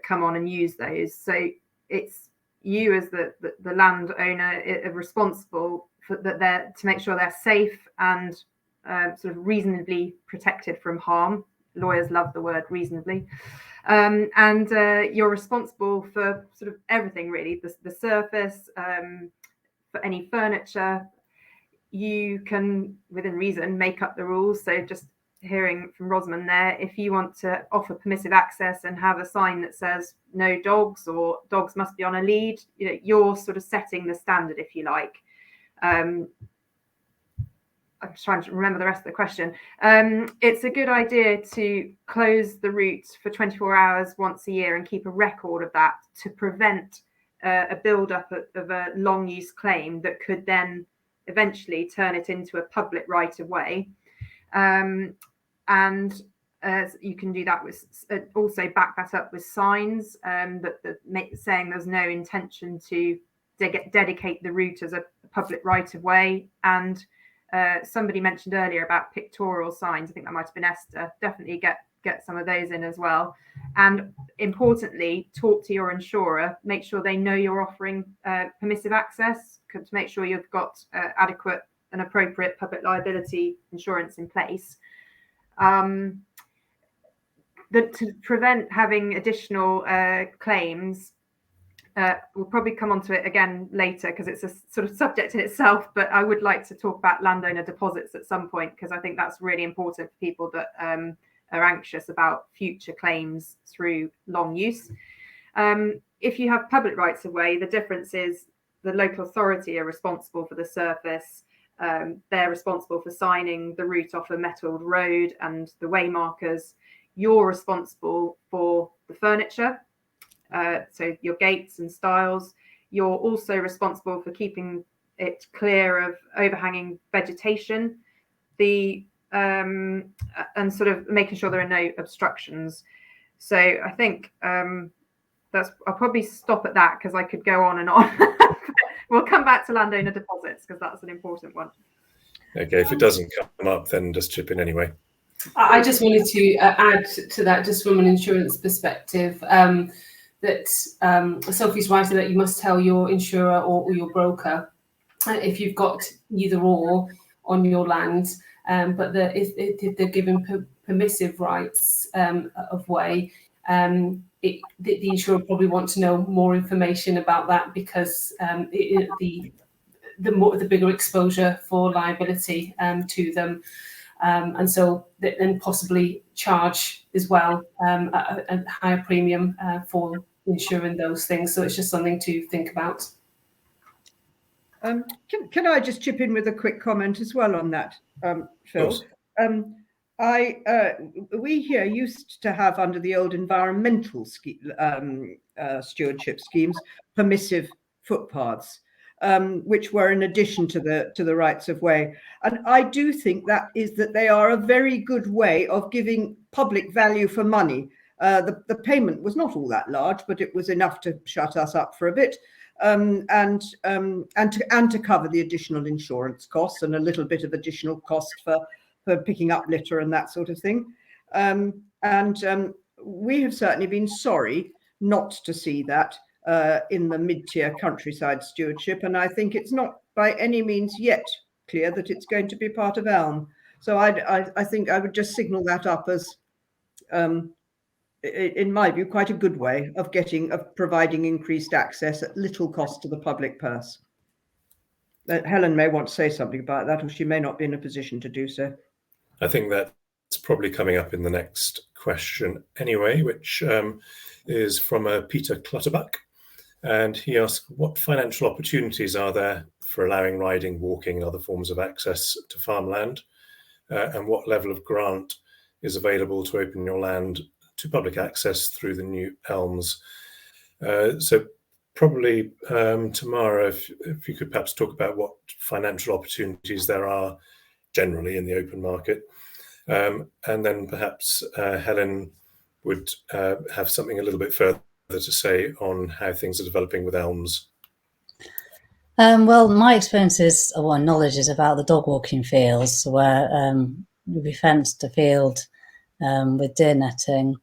come on and use those. So it's you as the landowner responsible for that, to make sure they're safe and sort of reasonably protected from harm. Lawyers love the word reasonably. And you're responsible for sort of everything, really, the surface, for any furniture. You can, within reason, make up the rules. So just hearing from Rosamond there, if you want to offer permissive access and have a sign that says no dogs, or dogs must be on a lead, you know, you're sort of setting the standard, if you like. I'm trying to remember the rest of the question. It's a good idea to close the route for 24 hours once a year and keep a record of that to prevent a build-up of a long use claim that could then eventually turn it into a public right of way. And you can do that with also back that up with signs saying there's no intention to dedicate the route as a public right of way. And somebody mentioned earlier about pictorial signs. I think that might have been Esther. Definitely get some of those in as well. And importantly, talk to your insurer. Make sure they know you're offering permissive access, to make sure you've got adequate and appropriate public liability insurance in place. To prevent having additional claims, we'll probably come on to it again later because it's a sort of subject in itself, but I would like to talk about landowner deposits at some point, because I think that's really important for people that are anxious about future claims through long use. If you have public rights of way, the difference is the local authority are responsible for the surface. They're responsible for signing the route off a metalled road and the way markers. You're responsible for the furniture, so your gates and stiles. You're also responsible for keeping it clear of overhanging vegetation, and sort of making sure there are no obstructions. So I think I'll probably stop at that because I could go on and on. We'll come back to landowner deposits because that's an important one. Okay, if it doesn't come up, then just chip in anyway. I just wanted to add to that, just from an insurance perspective, that Sophie's right that you must tell your insurer or your broker if you've got either or on your land, but if they're given permissive rights of way, the insurer probably want to know more information about that, because the bigger exposure for liability to them, and so then possibly charge as well a higher premium for insuring those things. So it's just something to think about. Can I just chip in with a quick comment as well on that, Phil? We here used to have, under the old environmental stewardship schemes, permissive footpaths, which were in addition to the rights of way. And I do think that they are a very good way of giving public value for money. The payment was not all that large, but it was enough to shut us up for a bit, and to cover the additional insurance costs and a little bit of additional cost for picking up litter and that sort of thing. We have certainly been sorry not to see that in the mid-tier countryside stewardship, and I think it's not by any means yet clear that it's going to be part of ELM. So I think I would just signal that up as, in my view, quite a good way of providing increased access at little cost to the public purse. Helen may want to say something about that, or she may not be in a position to do so. I think that's probably coming up in the next question anyway, which is from Peter Clutterbuck. And he asked, what financial opportunities are there for allowing riding, walking, and other forms of access to farmland? And what level of grant is available to open your land to public access through the new ELMs? So probably Tamara, if you could perhaps talk about what financial opportunities there are generally in the open market. And then perhaps Helen would have something a little bit further to say on how things are developing with ELMs. Well, my experiences or knowledge is about the dog walking fields, where we fenced a field with deer netting,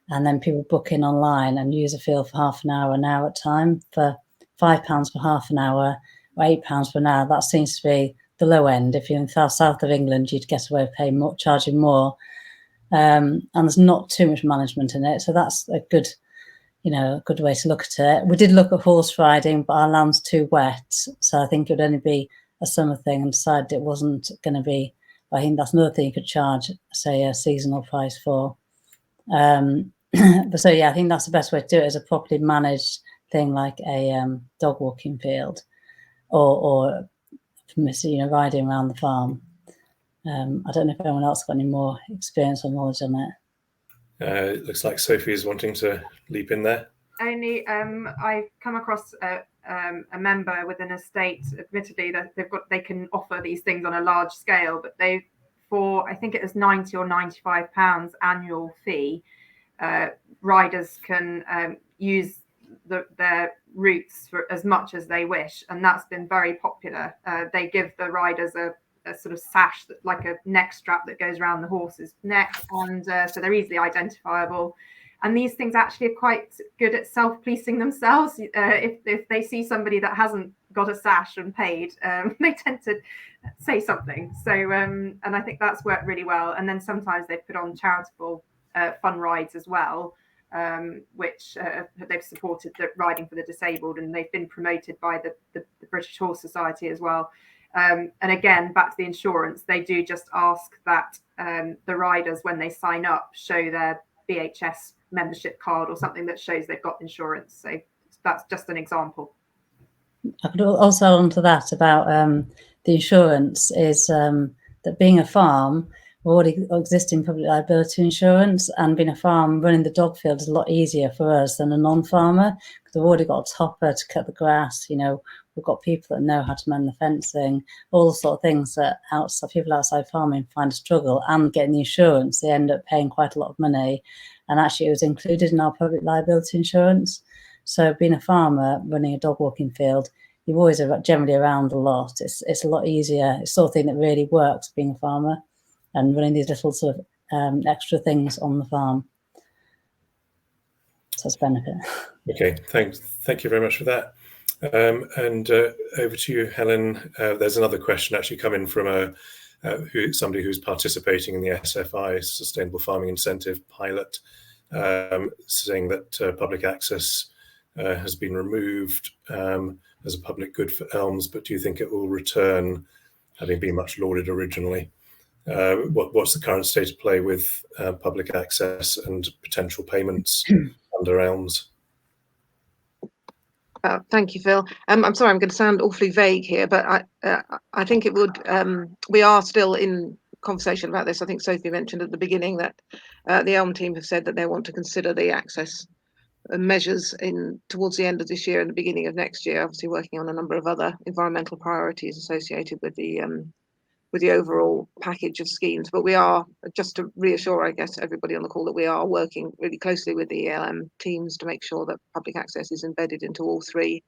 and then people book in online and use a field for half an hour at a time for £5 for half an hour or £8 for an hour. That seems to be the low end. If you're in the south of England, you'd get away with paying more, charging more, and there's not too much management in it. So that's a good, a good way to look at it. We did look at horse riding, but our land's too wet, so I think it would only be a summer thing, and decided it wasn't going to be. I think that's another thing you could charge, say, a seasonal price for. But so yeah, I think that's the best way to do it, is a properly managed thing like a dog walking field, or riding around the farm. I don't know if anyone else got any more experience or knowledge on it. It looks like Sophie is wanting to leap in there. Only I've come across a member with an estate, admittedly, that they can offer these things on a large scale, but for I think it was £90 or £95 annual fee, riders can use their routes for as much as they wish, and that's been very popular. They give the riders a sort of sash, like a neck strap that goes around the horse's neck, and so they're easily identifiable. And these things actually are quite good at self-policing themselves. If they see somebody that hasn't got a sash and paid, they tend to say something. So, and I think that's worked really well. And then sometimes they put on charitable fun rides as well, which they've supported the riding for the disabled, and they've been promoted by the British Horse Society as well. And again, back to the insurance, they do just ask that the riders, when they sign up, show their BHS membership card or something that shows they've got insurance. So that's just an example. I could also add on to that about the insurance is that being a farm, we're already existing public liability insurance, and being a farm, running the dog field is a lot easier for us than a non-farmer, because we've already got a topper to cut the grass. We've got people that know how to mend the fencing, all the sort of things that people outside farming find a struggle, and getting the insurance, they end up paying quite a lot of money. And actually it was included in our public liability insurance. So being a farmer running a dog walking field, you're always generally around a lot. It's a lot easier. It's the sort of thing that really works, being a farmer and running these little sort of extra things on the farm. So it's a benefit. Okay, thank you very much for that. And over to you, Helen. There's another question actually coming from somebody who's participating in the SFI, Sustainable Farming Incentive Pilot, saying that public access has been removed as a public good for elms, but do you think it will return, having been much lauded originally? What's the current state of play with public access and potential payments under elms? Thank you, Phil. I'm sorry, I'm going to sound awfully vague here, but I think it would. We are still in conversation about this. I think Sophie mentioned at the beginning that the Elm team have said that they want to consider the access measures towards the end of this year and the beginning of next year. Obviously, working on a number of other environmental priorities associated with the overall package of schemes. But we are, just to reassure, I guess, everybody on the call, that we are working really closely with the ELM teams to make sure that public access is embedded into all three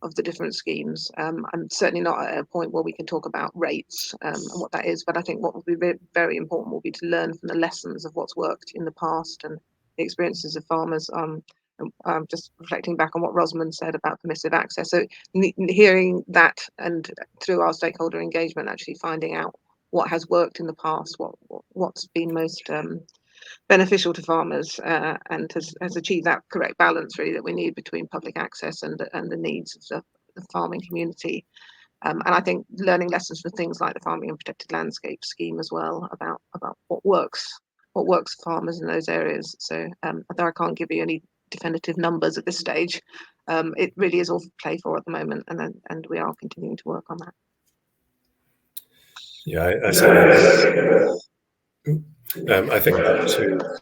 of the different schemes. I'm certainly not at a point where we can talk about rates and what that is, but I think what will be very important will be to learn from the lessons of what's worked in the past and the experiences of farmers. Just reflecting back on what Rosamond said about permissive access. So hearing that, and through our stakeholder engagement, actually finding out what has worked in the past, what's been most beneficial to farmers, and has achieved that correct balance really that we need between public access and the needs of the farming community. And I think learning lessons from things like the Farming and Protected Landscape scheme as well, about what works for farmers in those areas. So although I can't give you any definitive numbers at this stage, it really is all play for at the moment, and we are continuing to work on that. Yeah, I think that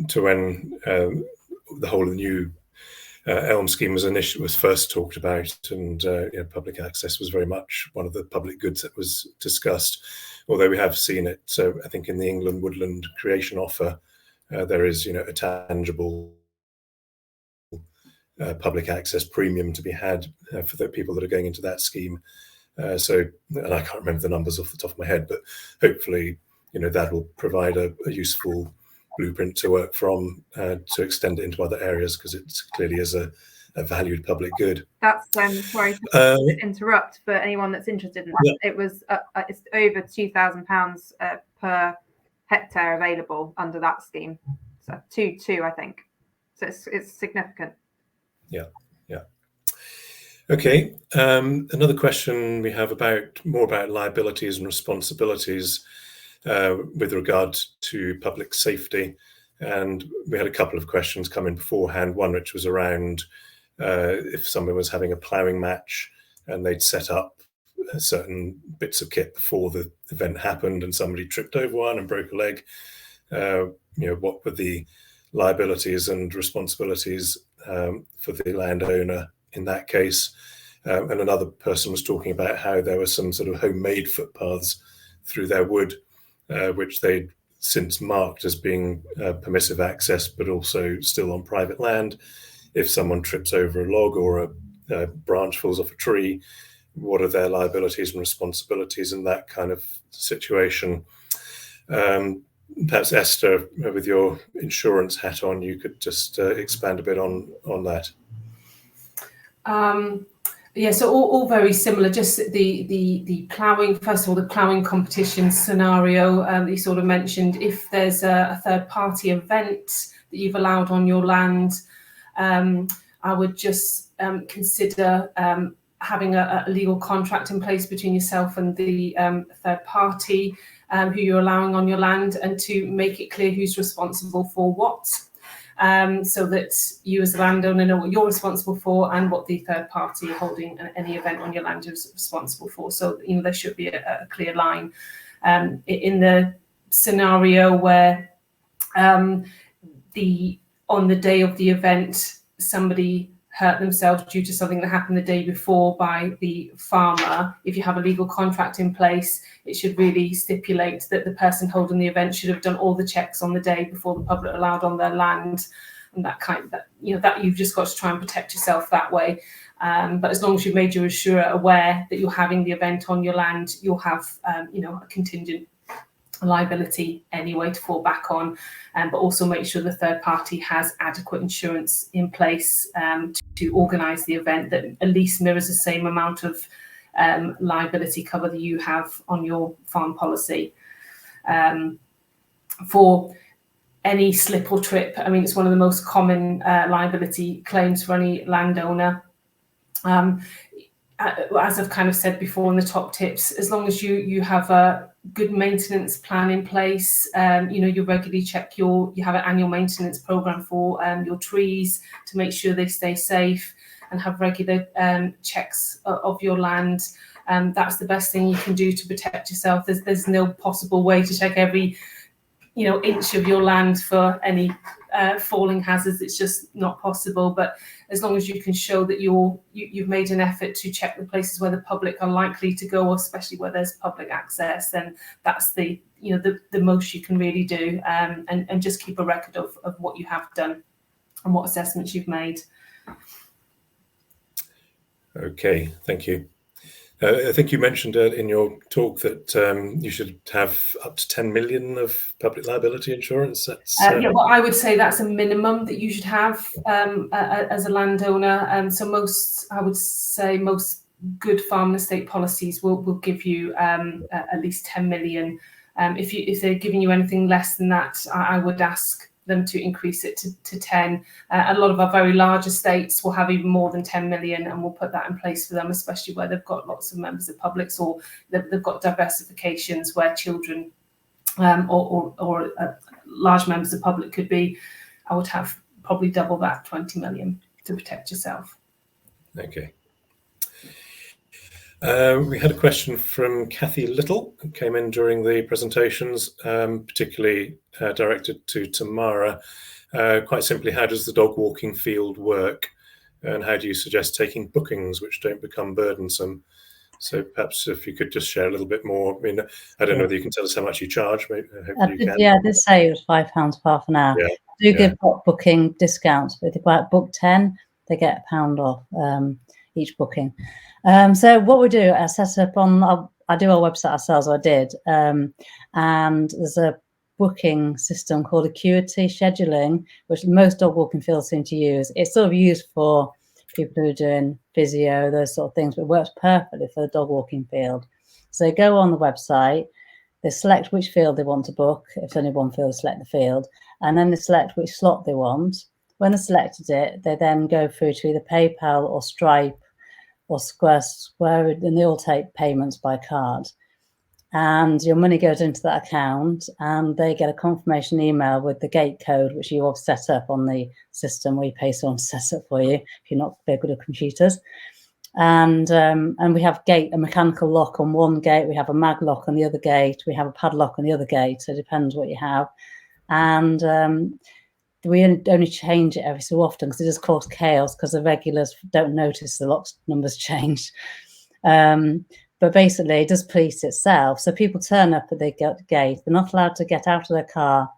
to when the whole new Elm scheme was first talked about, and public access was very much one of the public goods that was discussed, although we have seen it. So I think in the England Woodland Creation offer, there is a tangible public access premium to be had for the people that are going into that scheme. And I can't remember the numbers off the top of my head, but hopefully, that will provide a useful blueprint to work from to extend it into other areas, because it clearly is a a valued public good. That's sorry to interrupt, for anyone that's interested in that. Yeah. It was it's over £2,000 per hectare available under that scheme. So two, I think. So it's significant. Yeah. Okay. Another question we have more about liabilities and responsibilities with regard to public safety. And we had a couple of questions come in beforehand, one which was around if someone was having a ploughing match and they'd set up certain bits of kit before the event happened and somebody tripped over one and broke a leg, what were the liabilities and responsibilities for the landowner in that case? And another person was talking about how there were some sort of homemade footpaths through their wood, which they'd since marked as being permissive access, but also still on private land. If someone trips over a log or a branch falls off a tree, what are their liabilities and responsibilities in that kind of situation? Perhaps Esther, with your insurance hat on, you could just expand a bit on that. Yeah, so all very similar. Just the ploughing, first of all, the ploughing competition scenario you sort of mentioned. If there's a third-party event that you've allowed on your land, I would just consider having a legal contract in place between yourself and the third party who you're allowing on your land, and to make it clear who's responsible for what. So that you as a landowner know what you're responsible for and what the third party holding any event on your land is responsible for. So, there should be a clear line. In the scenario where on the day of the event, somebody hurt themselves due to something that happened the day before by the farmer, if you have a legal contract in place, it should really stipulate that the person holding the event should have done all the checks on the day before the public allowed on their land, and that you've just got to try and protect yourself that way. But as long as you've made your insurer aware that you're having the event on your land, you'll have a contingent liability anyway to fall back on, but also make sure the third party has adequate insurance in place to organise the event that at least mirrors the same amount of liability cover that you have on your farm policy. For any slip or trip, it's one of the most common liability claims for any landowner. As I've kind of said before in the top tips, as long as you have a good maintenance plan in place, you regularly check you have an annual maintenance program for your trees to make sure they stay safe, and have regular checks of your land. That's the best thing you can do to protect yourself. There's no possible way to check every inch of your land for any falling hazards. It's just not possible. But as long as you can show that you've made an effort to check the places where the public are likely to go, especially where there's public access, then that's the most you can really do, and just keep a record of what you have done and what assessments you've made. Okay, thank you. I think you mentioned in your talk that you should have up to 10 million of public liability insurance. That's well, I would say that's a minimum that you should have as a landowner. So most good farm and estate policies will give you at least 10 million. If they're giving you anything less than that, I would ask them to increase it to 10. A lot of our very large estates will have even more than 10 million, and we'll put that in place for them, especially where they've got lots of members of publics, or they've got diversifications where children or large members of public could be. I would have probably double that, 20 million, to protect yourself. Okay. We had a question from Kathy Little, who came in during the presentations, particularly directed to Tamara. Quite simply, how does the dog walking field work, and how do you suggest taking bookings which don't become burdensome? So perhaps if you could just share a little bit more. I don't know whether you can tell us how much you charge. Maybe, I did say it was £5 for half an hour. Yeah, I do give booking discounts, but if they book 10, they get £1 off each booking. So what we do, I set up I do our website ourselves, or I did, and there's a booking system called Acuity Scheduling, which most dog walking fields seem to use. It's sort of used for people who are doing physio, those sort of things, but it works perfectly for the dog walking field. So they go on the website, they select which field they want to book. If it's only one field, select the field, and then they select which slot they want. When they've selected it, they then go through to either PayPal or Stripe or Square, and they all take payments by card. And your money goes into that account, and they get a confirmation email with the gate code, which you have set up on the system where you pay someone to set up for you if you're not very good at computers. And we have a mechanical lock on one gate, we have a mag lock on the other gate, we have a padlock on the other gate, so it depends what you have. And we only change it every so often because it does cause chaos because the regulars don't notice the lock numbers changed. But basically, it does police itself. So people turn up at the gate. They're not allowed to get out of their car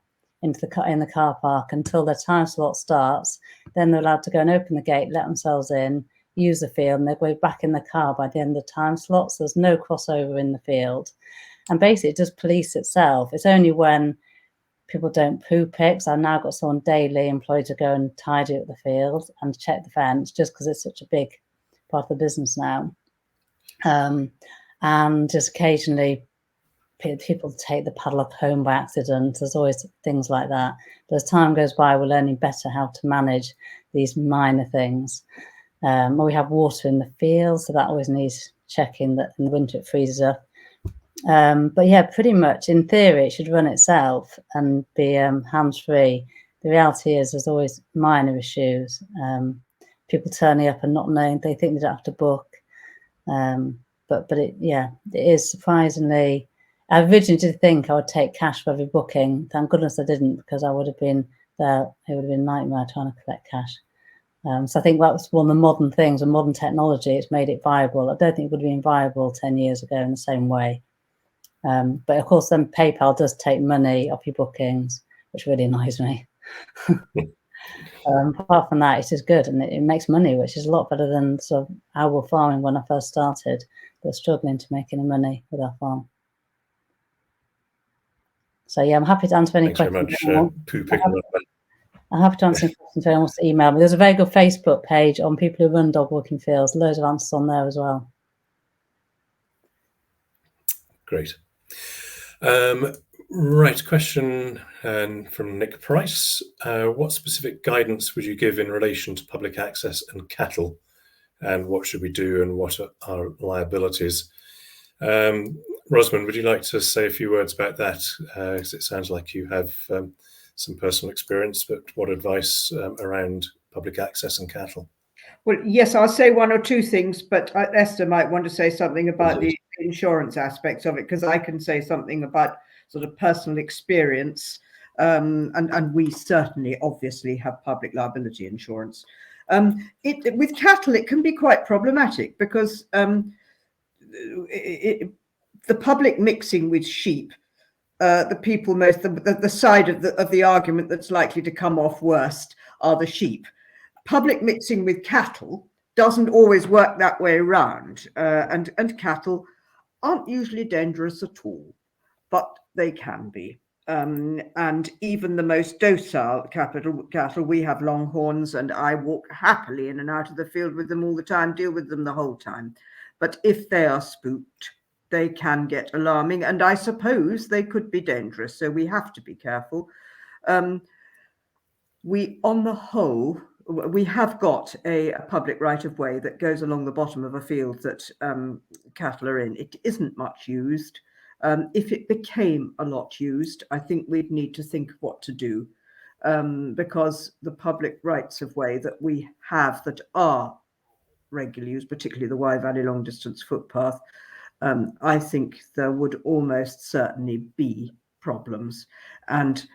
in the car park until their time slot starts. Then they're allowed to go and open the gate, let themselves in, use the field, and they go back in the car by the end of the time slot. So there's no crossover in the field. And basically, it does police itself. It's only when people don't poo pick. So I've now got someone daily employed to go and tidy up the field and check the fence, just because it's such a big part of the business now. And just occasionally people take the padlock home by accident. There's always things like that. But as time goes by, we're learning better how to manage these minor things. We have water in the field, so that always needs checking, that in the winter it freezes up. But yeah, pretty much in theory, it should run itself and be hands-free. The reality is there's always minor issues. People turning up and not knowing, they think they don't have to book. But it is surprisingly. I originally did think I would take cash for every booking. Thank goodness I didn't, because I would have been there. It would have been a nightmare trying to collect cash. So I think that was one of the modern things, and modern technology. It's made it viable. I don't think it would have been viable 10 years ago in the same way. But of course, then PayPal does take money off your bookings, which really annoys me. Apart from that, it is good, and it makes money, which is a lot better than sort of how we're farming when I first started. We're struggling to make any money with our farm. So yeah, I'm happy to answer any questions. Thanks very much. I'm happy to answer any questions if anyone wants to email me. There's a very good Facebook page on people who run dog walking fields. Loads of answers on there as well. Great. Right, question from Nick Price. What specific guidance would you give in relation to public access and cattle? And what should we do, and what are our liabilities? Rosamond, would you like to say a few words about that? Because it sounds like you have some personal experience, but what advice around public access and cattle? Well, yes, I'll say one or two things, but Esther might want to say something about the insurance aspects of it, because I can say something about sort of personal experience, and we certainly obviously have public liability insurance. With cattle, it can be quite problematic because the public mixing with sheep, the side of the argument that's likely to come off worst are the sheep. Public mixing with cattle doesn't always work that way around, and cattle aren't usually dangerous at all, but they can be. And even the most docile cattle, we have longhorns, and I walk happily in and out of the field with them all the time, deal with them the whole time. But if they are spooked, they can get alarming, and I suppose they could be dangerous. So we have to be careful. On the whole, we have got a public right-of-way that goes along the bottom of a field that cattle are in. It isn't much used. If it became a lot used, I think we'd need to think of what to do, because the public rights-of-way that we have that are regularly used, particularly the Wye Valley long distance footpath, I think there would almost certainly be problems. And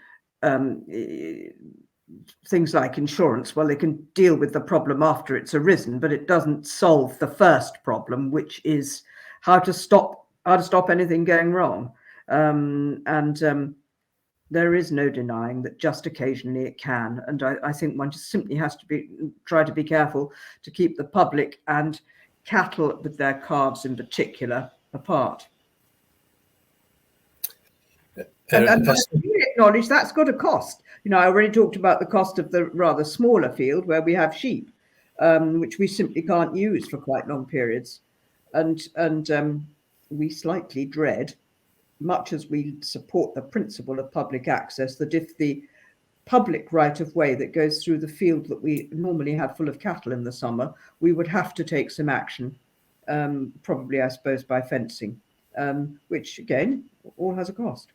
things like insurance, well, they can deal with the problem after it's arisen, but it doesn't solve the first problem, which is how to stop anything going wrong. There is no denying that just occasionally it can. And I think one just simply has to try to be careful to keep the public and cattle with their calves in particular apart. And I acknowledge that's got a cost. You know, I already talked about the cost of the rather smaller field where we have sheep. which we simply can't use for quite long periods. And we slightly dread, much as we support the principle of public access, that if the public right of way that goes through the field that we normally have full of cattle in the summer, we would have to take some action, probably, I suppose, by fencing, which again, all has a cost.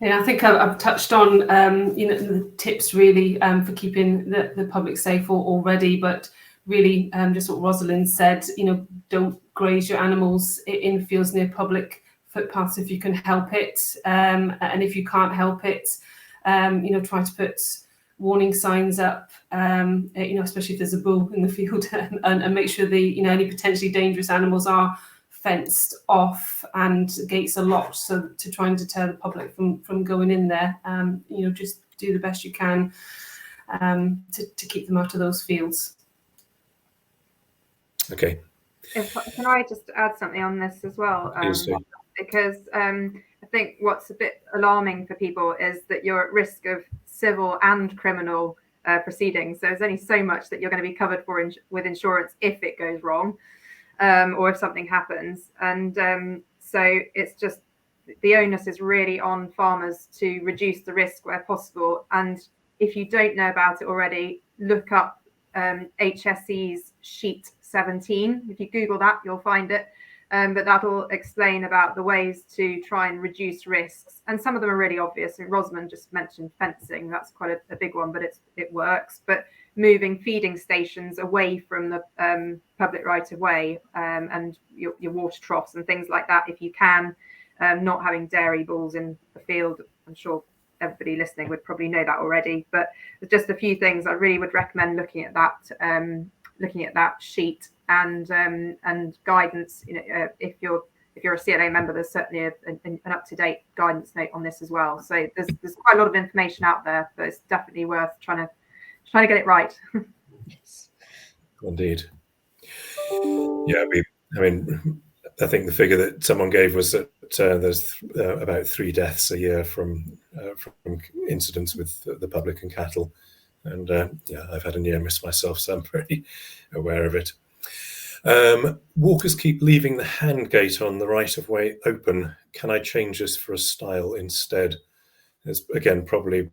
Yeah, I think I've touched on the tips really for keeping the public safe already, but really just what Rosalind said, don't graze your animals in fields near public footpaths if you can help it, and if you can't help it, try to put warning signs up, especially if there's a bull in the field, and make sure any potentially dangerous animals are fenced off and gates are locked, so to try and deter the public from going in there. Just do the best you can to keep them out of those fields. Okay. Can I just add something on this as well? Because I think what's a bit alarming for people is that you're at risk of civil and criminal proceedings. So there's only so much that you're going to be covered for with insurance if it goes wrong, or if something happens. And so it's just the onus is really on farmers to reduce the risk where possible. And if you don't know about it already, look up HSE's sheet 17. If you Google that, you'll find it. But that'll explain about the ways to try and reduce risks. And some of them are really obvious. And Rosamond just mentioned fencing. That's quite a big one, but it works. But moving feeding stations away from the public right of way and your water troughs and things like that, if you can, not having dairy bulls in the field. I'm sure everybody listening would probably know that already. But there's just a few things I really would recommend looking at that sheet and guidance. If you're a CLA member, there's certainly an up-to-date guidance note on this as well. So there's quite a lot of information out there, but it's definitely worth trying to get it right. Yes, indeed. Yeah, I think the figure that someone gave was that there's about 3 deaths a year from incidents with the public and cattle. And I've had a near miss myself, so I'm pretty aware of it. Walkers keep leaving the hand gate on the right of way open. Can I change this for a stile instead? There's again probably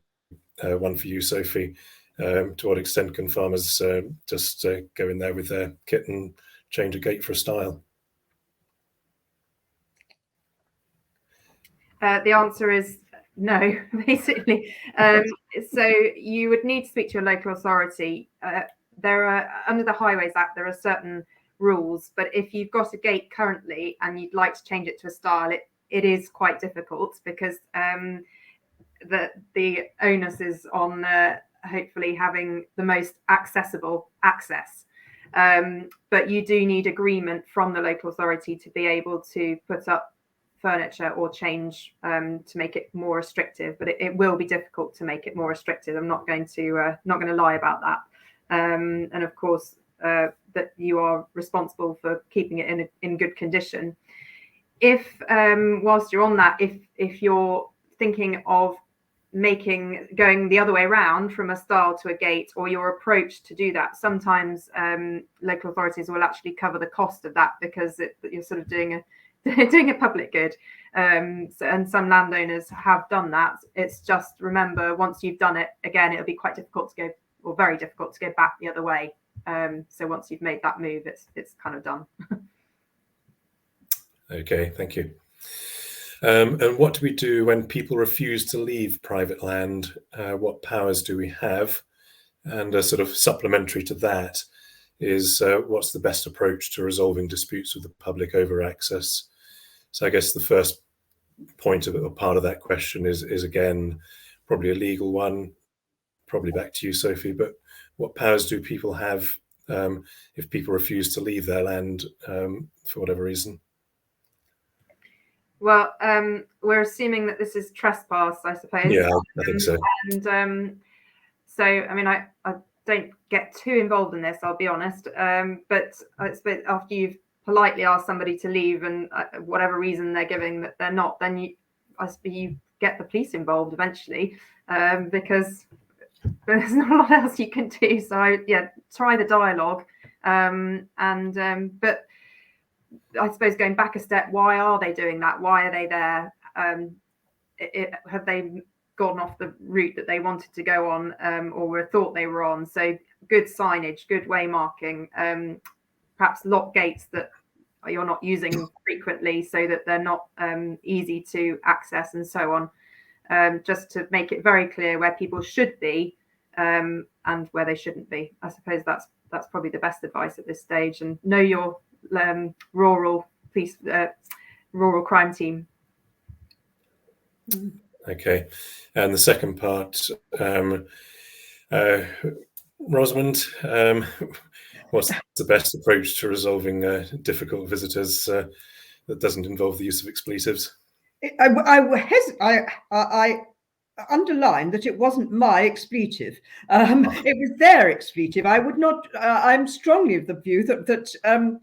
one for you, Sophie. To what extent can farmers just go in there with their kit and change a gate for a stile? The answer is no, basically. So you would need to speak to your local authority. There are, under the Highways Act, there are certain rules, but if you've got a gate currently and you'd like to change it to a stile, it is quite difficult because the onus is on hopefully having the most accessible access. But you do need agreement from the local authority to be able to put up furniture or change to make it more restrictive, but it will be difficult to make it more restrictive. I'm not going to lie about that. And of course, that you are responsible for keeping it in good condition. If whilst you're on that, if you're thinking of going the other way around from a stile to a gate, or your approach to do that, sometimes local authorities will actually cover the cost of that because you're sort of doing a public good. And some landowners have done that. It's just, remember, once you've done it, again, it'll be quite difficult to go, or very difficult to go back the other way. So once you've made that move, it's kind of done. Okay, thank you. And what do we do when people refuse to leave private land? What powers do we have? And sort of supplementary to that is what's the best approach to resolving disputes with the public over access? So I guess the first point of it, or part of that question is again probably a legal one, probably back to you, Sophie, but what powers do people have if people refuse to leave their land for whatever reason? Well, we're assuming that this is trespass, I suppose. Yeah, I think so. And so, I mean, I don't get too involved in this, I'll be honest. But I suppose after you've politely asked somebody to leave and whatever reason they're giving that they're not, then you get the police involved eventually, because but there's not a lot else you can do. So yeah, try the dialogue. But I suppose going back a step, why are they doing that? Why are they there? Have they gone off the route that they wanted to go on, or were thought they were on? So good signage, good way marking, perhaps lock gates that you're not using frequently so that they're not easy to access, and so on, just to make it very clear where people should be and where they shouldn't be. I suppose that's probably the best advice at this stage. And know your rural police, rural crime team. Okay, and the second part, Rosamond, what's the best approach to resolving difficult visitors that doesn't involve the use of expletives? I underline that it wasn't my expletive. It was their expletive. I would not. I'm strongly of the view that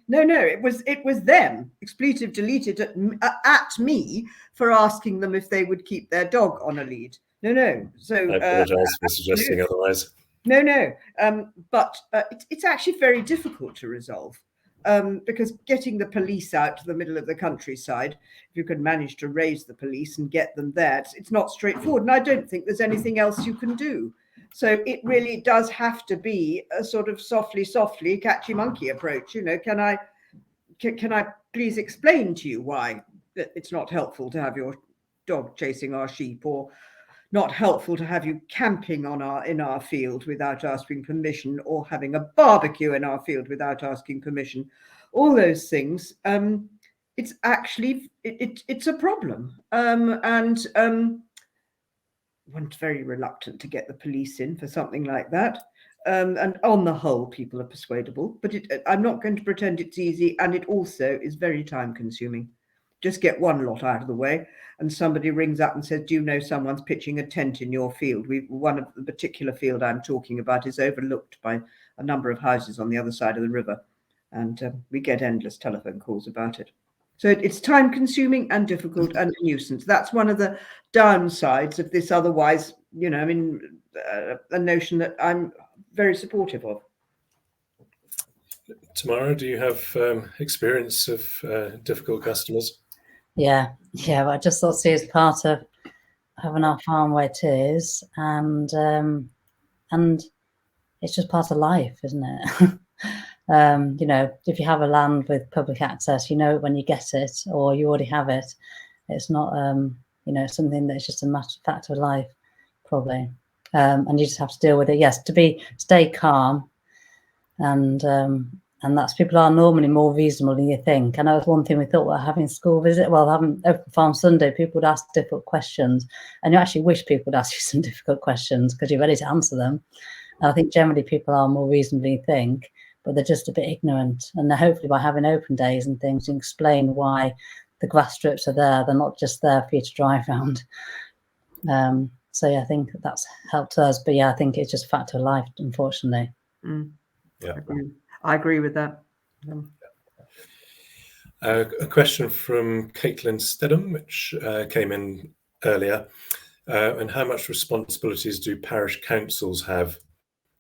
no, it was them. Expletive deleted at me for asking them if they would keep their dog on a lead. No. So I apologise for suggesting otherwise. No. But it's actually very difficult to resolve. Because getting the police out to the middle of the countryside, if you can manage to raise the police and get them there, it's not straightforward. And I don't think there's anything else you can do. So it really does have to be a sort of softly, catchy monkey approach. You know, can I please explain to you why it's not helpful to have your dog chasing our sheep, or not helpful to have you camping in our field without asking permission, or having a barbecue in our field without asking permission. All those things. It's actually it's a problem, and one's very reluctant to get the police in for something like that. And on the whole, people are persuadable, but I'm not going to pretend it's easy, and it also is very time consuming. Just get one lot out of the way, and somebody rings up and says, do you know someone's pitching a tent in your field? One of the particular field I'm talking about is overlooked by a number of houses on the other side of the river, and we get endless telephone calls about it. So it's time consuming and difficult and a nuisance. That's one of the downsides of this otherwise, a notion that I'm very supportive of. Tamara, do you have experience of difficult customers? Yeah. But I just thought, see, as part of having our farm where it is, and it's just part of life, isn't it? If you have a land with public access, you know it when you get it, or you already have it. It's not, something that's just a fact of life, probably. And you just have to deal with it. Yes, stay calm, and that's, people are normally more reasonable than you think. I know it's one thing we thought, having school visit, having Open Farm Sunday, people would ask difficult questions, and you actually wish people would ask you some difficult questions because you're ready to answer them. And I think generally people are more reasonable than you think, but they're just a bit ignorant. And hopefully by having open days and things, you explain why the grass strips are there. They're not just there for you to drive around. So yeah, I think that's helped us. But yeah, I think it's just a fact of life, unfortunately. Yeah, I agree with that. A question from Caitlin Stedham, which came in earlier. And how much responsibilities do parish councils have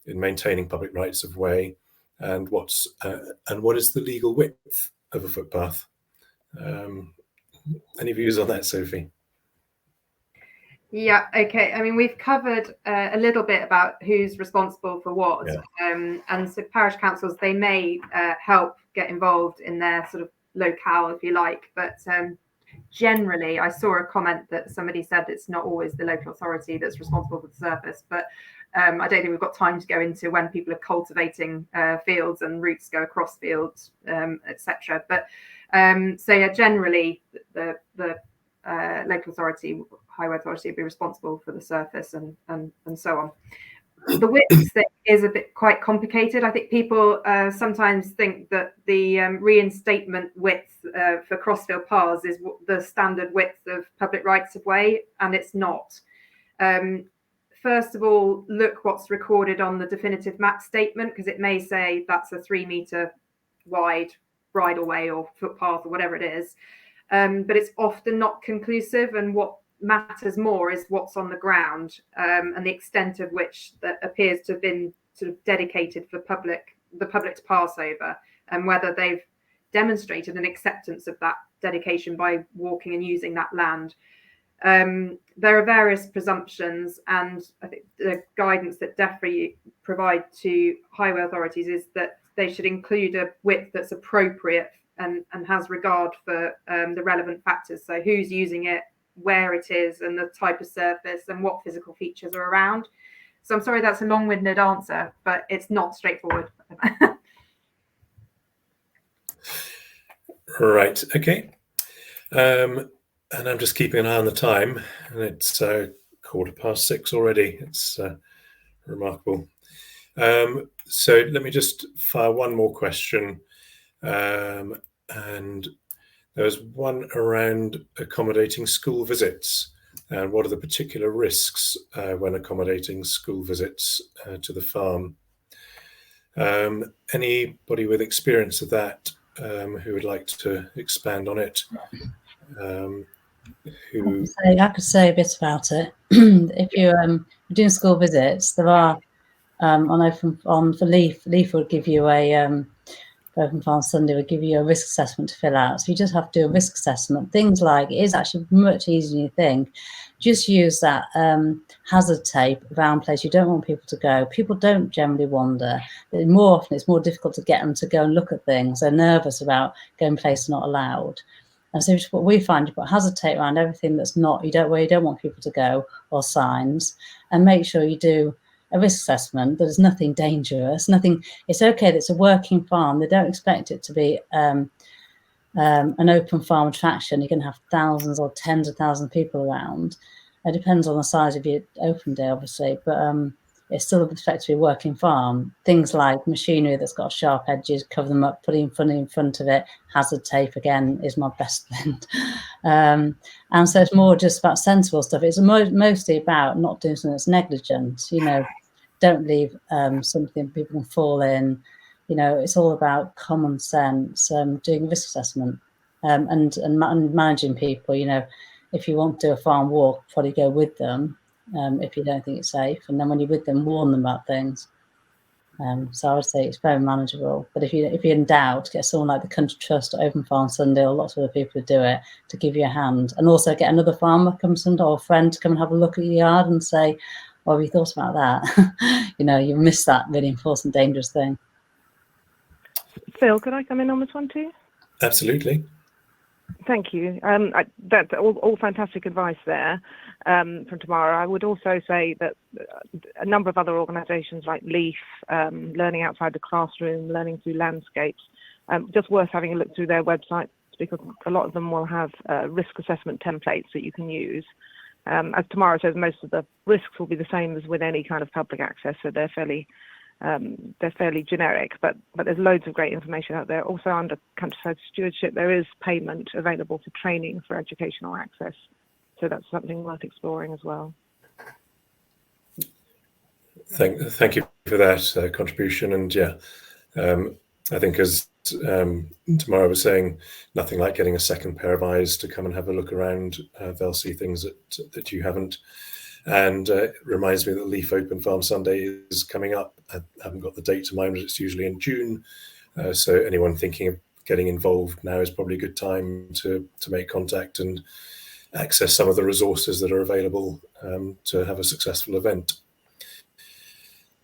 in maintaining public rights of way, and what is the legal width of a footpath? Any views on that, Sophie? Yeah, okay. I mean, we've covered a little bit about who's responsible for what. Yeah. And so parish councils, they may help get involved in their sort of locale, if you like. But generally, I saw a comment that somebody said it's not always the local authority that's responsible for the surface. But I don't think we've got time to go into when people are cultivating fields and routes go across fields, etc. But so yeah, generally, the local authority, highway authority, would be responsible for the surface and so on. The width is a bit quite complicated. I think people sometimes think that the reinstatement width for crossfield paths is the standard width of public rights of way, and it's not. First of all, look what's recorded on the definitive map statement, because it may say that's a 3 metre wide bridleway or footpath or whatever it is. But it's often not conclusive, and what matters more is what's on the ground, and the extent of which that appears to have been sort of dedicated for the public to pass over, and whether they've demonstrated an acceptance of that dedication by walking and using that land. There are various presumptions, and I think the guidance that Defra provide to highway authorities is that they should include a width that's appropriate and has regard for the relevant factors. So who's using it, where it is, and the type of surface, and what physical features are around. So I'm sorry that's a long-winded answer, but it's not straightforward. Right, okay. And I'm just keeping an eye on the time, and it's 6:15 already. It's remarkable. So let me just fire one more question. And there was one around accommodating school visits, and what are the particular risks when accommodating school visits to the farm? Anybody with experience of that who would like to expand on it? I could say a bit about it. If you're doing school visits, there are for Leaf would give you a Open Farm Sunday would give you a risk assessment to fill out. So you just have to do a risk assessment. Things like, it is actually much easier than you think. Just use that hazard tape around place you don't want people to go. People don't generally wander. More often, it's more difficult to get them to go and look at things. They're nervous about going places not allowed. And so what we find, you put hazard tape around everything that's not, where you don't want people to go, or signs, and make sure you do a risk assessment. There's nothing dangerous, it's okay that it's a working farm. They don't expect it to be an open farm attraction. You're going to have thousands or tens of thousands of people around. It depends on the size of your open day, obviously, but it's still expected to be a working farm. Things like machinery that's got sharp edges, cover them up, put it in front of it. Hazard tape, again, is my best friend. And so it's more just about sensible stuff. It's mostly about not doing something that's negligent. Don't leave something people can fall in. It's all about common sense, doing risk assessment, and managing people. If you want to do a farm walk, probably go with them. If you don't think it's safe, and then when you're with them, warn them about things. So I would say it's very manageable. But if you're in doubt, get someone like the Country Trust, Open Farm Sunday, or lots of other people to do it, to give you a hand, and also get another farmer come Sunday, or a friend to come and have a look at your yard and say, "Oh, have you thought about that?" You missed that really important, dangerous thing. Phil, could I come in on this one too? Absolutely. Thank you. That's all fantastic advice there from Tamara. I would also say that a number of other organisations like Leaf, Learning Outside the Classroom, Learning Through Landscapes, just worth having a look through their websites, because a lot of them will have risk assessment templates that you can use. As Tamara says, most of the risks will be the same as with any kind of public access, so they're fairly generic, but there's loads of great information out there. Also, under Countryside Stewardship, there is payment available for training for educational access, so that's something worth exploring as well. Thank you for that contribution, and I think, as Tamara was saying, nothing like getting a second pair of eyes to come and have a look around. They'll see things that you haven't. And it reminds me that Leaf Open Farm Sunday is coming up. I haven't got the date to mind, but it's usually in June. So anyone thinking of getting involved, now is probably a good time to make contact and access some of the resources that are available to have a successful event.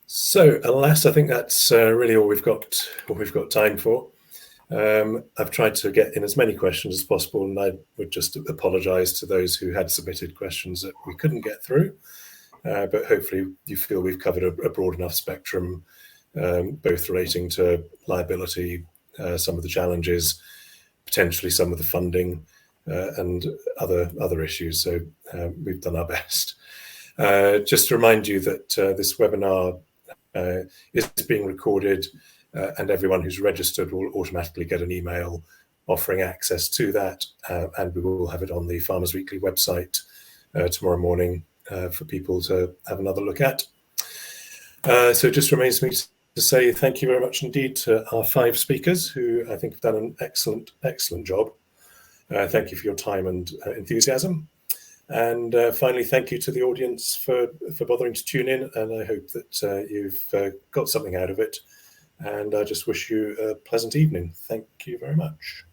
So alas, I think that's really all we've got time for. I've tried to get in as many questions as possible, and I would just apologise to those who had submitted questions that we couldn't get through. But hopefully you feel we've covered a broad enough spectrum, both relating to liability, some of the challenges, potentially some of the funding, and other issues. So we've done our best. Just to remind you that this webinar is being recorded, and everyone who's registered will automatically get an email offering access to that, and we will have it on the Farmers Weekly website tomorrow morning for people to have another look at. So it just remains me to say thank you very much indeed to our 5 speakers, who I think have done an excellent job. Thank you for your time and enthusiasm. And finally, thank you to the audience for bothering to tune in, and I hope that you've got something out of it. And I just wish you a pleasant evening. Thank you very much.